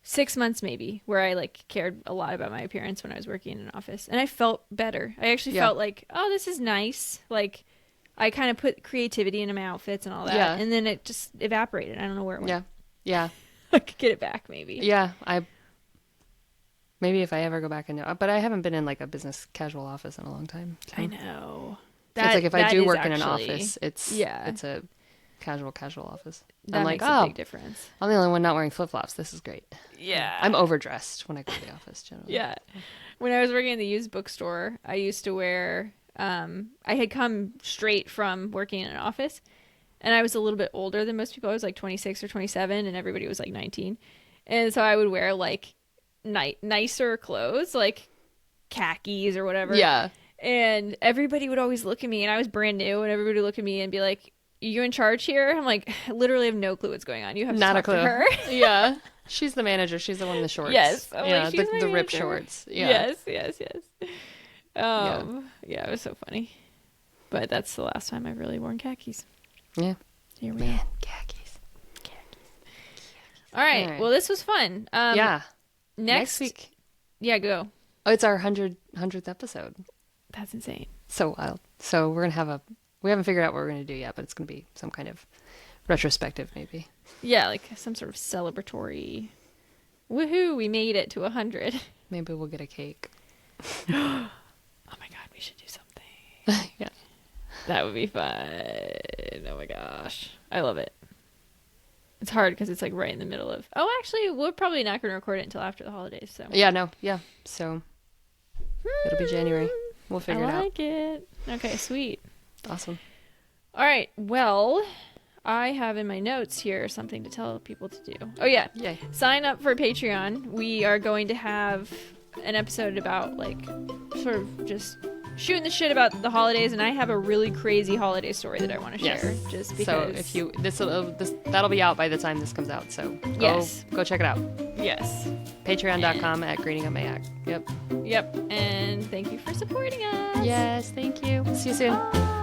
6 months maybe where I like cared a lot about my appearance when I was working in an office, and I felt better. I actually felt like, oh, this is nice. Like I kind of put creativity into my outfits and all that, Yeah. and then it just evaporated. I don't know where it went. Yeah. Yeah. I could get it back maybe. Yeah. Maybe if I ever go back into, but I haven't been in like a business casual office in a long time. So. I know. It's like if I do work in an actually- office, it's a casual office. That I'm like, makes a big difference. I'm the only one not wearing flip flops. This is great. Yeah. I'm overdressed when I go to the office generally. Yeah. When I was working in the used bookstore, I used to wear, I had come straight from working in an office, and I was a little bit older than most people. I was like 26 or 27, and everybody was like 19. And so I would wear like nicer clothes, like khakis or whatever. Yeah. And everybody would always look at me, and I was brand new, and everybody would look at me and be like, you in charge here? I'm like, I literally have no clue what's going on. You have to Not a talk clue. to her. Yeah. She's the manager. She's the one in the shorts. Yes. I'm yeah. like, she's my the ripped manager. shorts. Yeah. Yes. Yeah, it was so funny. But that's the last time I've really worn khakis. Yeah. Here we Man, go. khakis. All right. All right. Well, this was fun. Yeah. Next week. Yeah, go. Oh, it's our 100th episode. That's insane. So wild. So we're going to we haven't figured out what we're going to do yet, but it's going to be some kind of retrospective maybe. Yeah, like some sort of celebratory. Woohoo! We made it to 100. Maybe we'll get a cake. Oh my God, we should do something. Yeah. That would be fun. Oh my gosh, I love it. It's hard because it's like right in the middle of. Oh, actually, we're probably not going to record it until after the holidays. So. Yeah. No. Yeah. So it'll be January. We'll figure it I out. like it. Okay, sweet. Awesome. All right. Well, I have in my notes here something to tell people to do. Oh yeah. Yay. Sign up for Patreon. We are going to have an episode about like sort of just shooting the shit about the holidays, and I have a really crazy holiday story that I want to share. Yes. Just because. So if you that'll be out by the time this comes out. So go check it out. Yes. Patreon.com/greeningupmayac. Yep. Yep. And thank you for supporting us. Yes. Thank you. See you soon. Bye.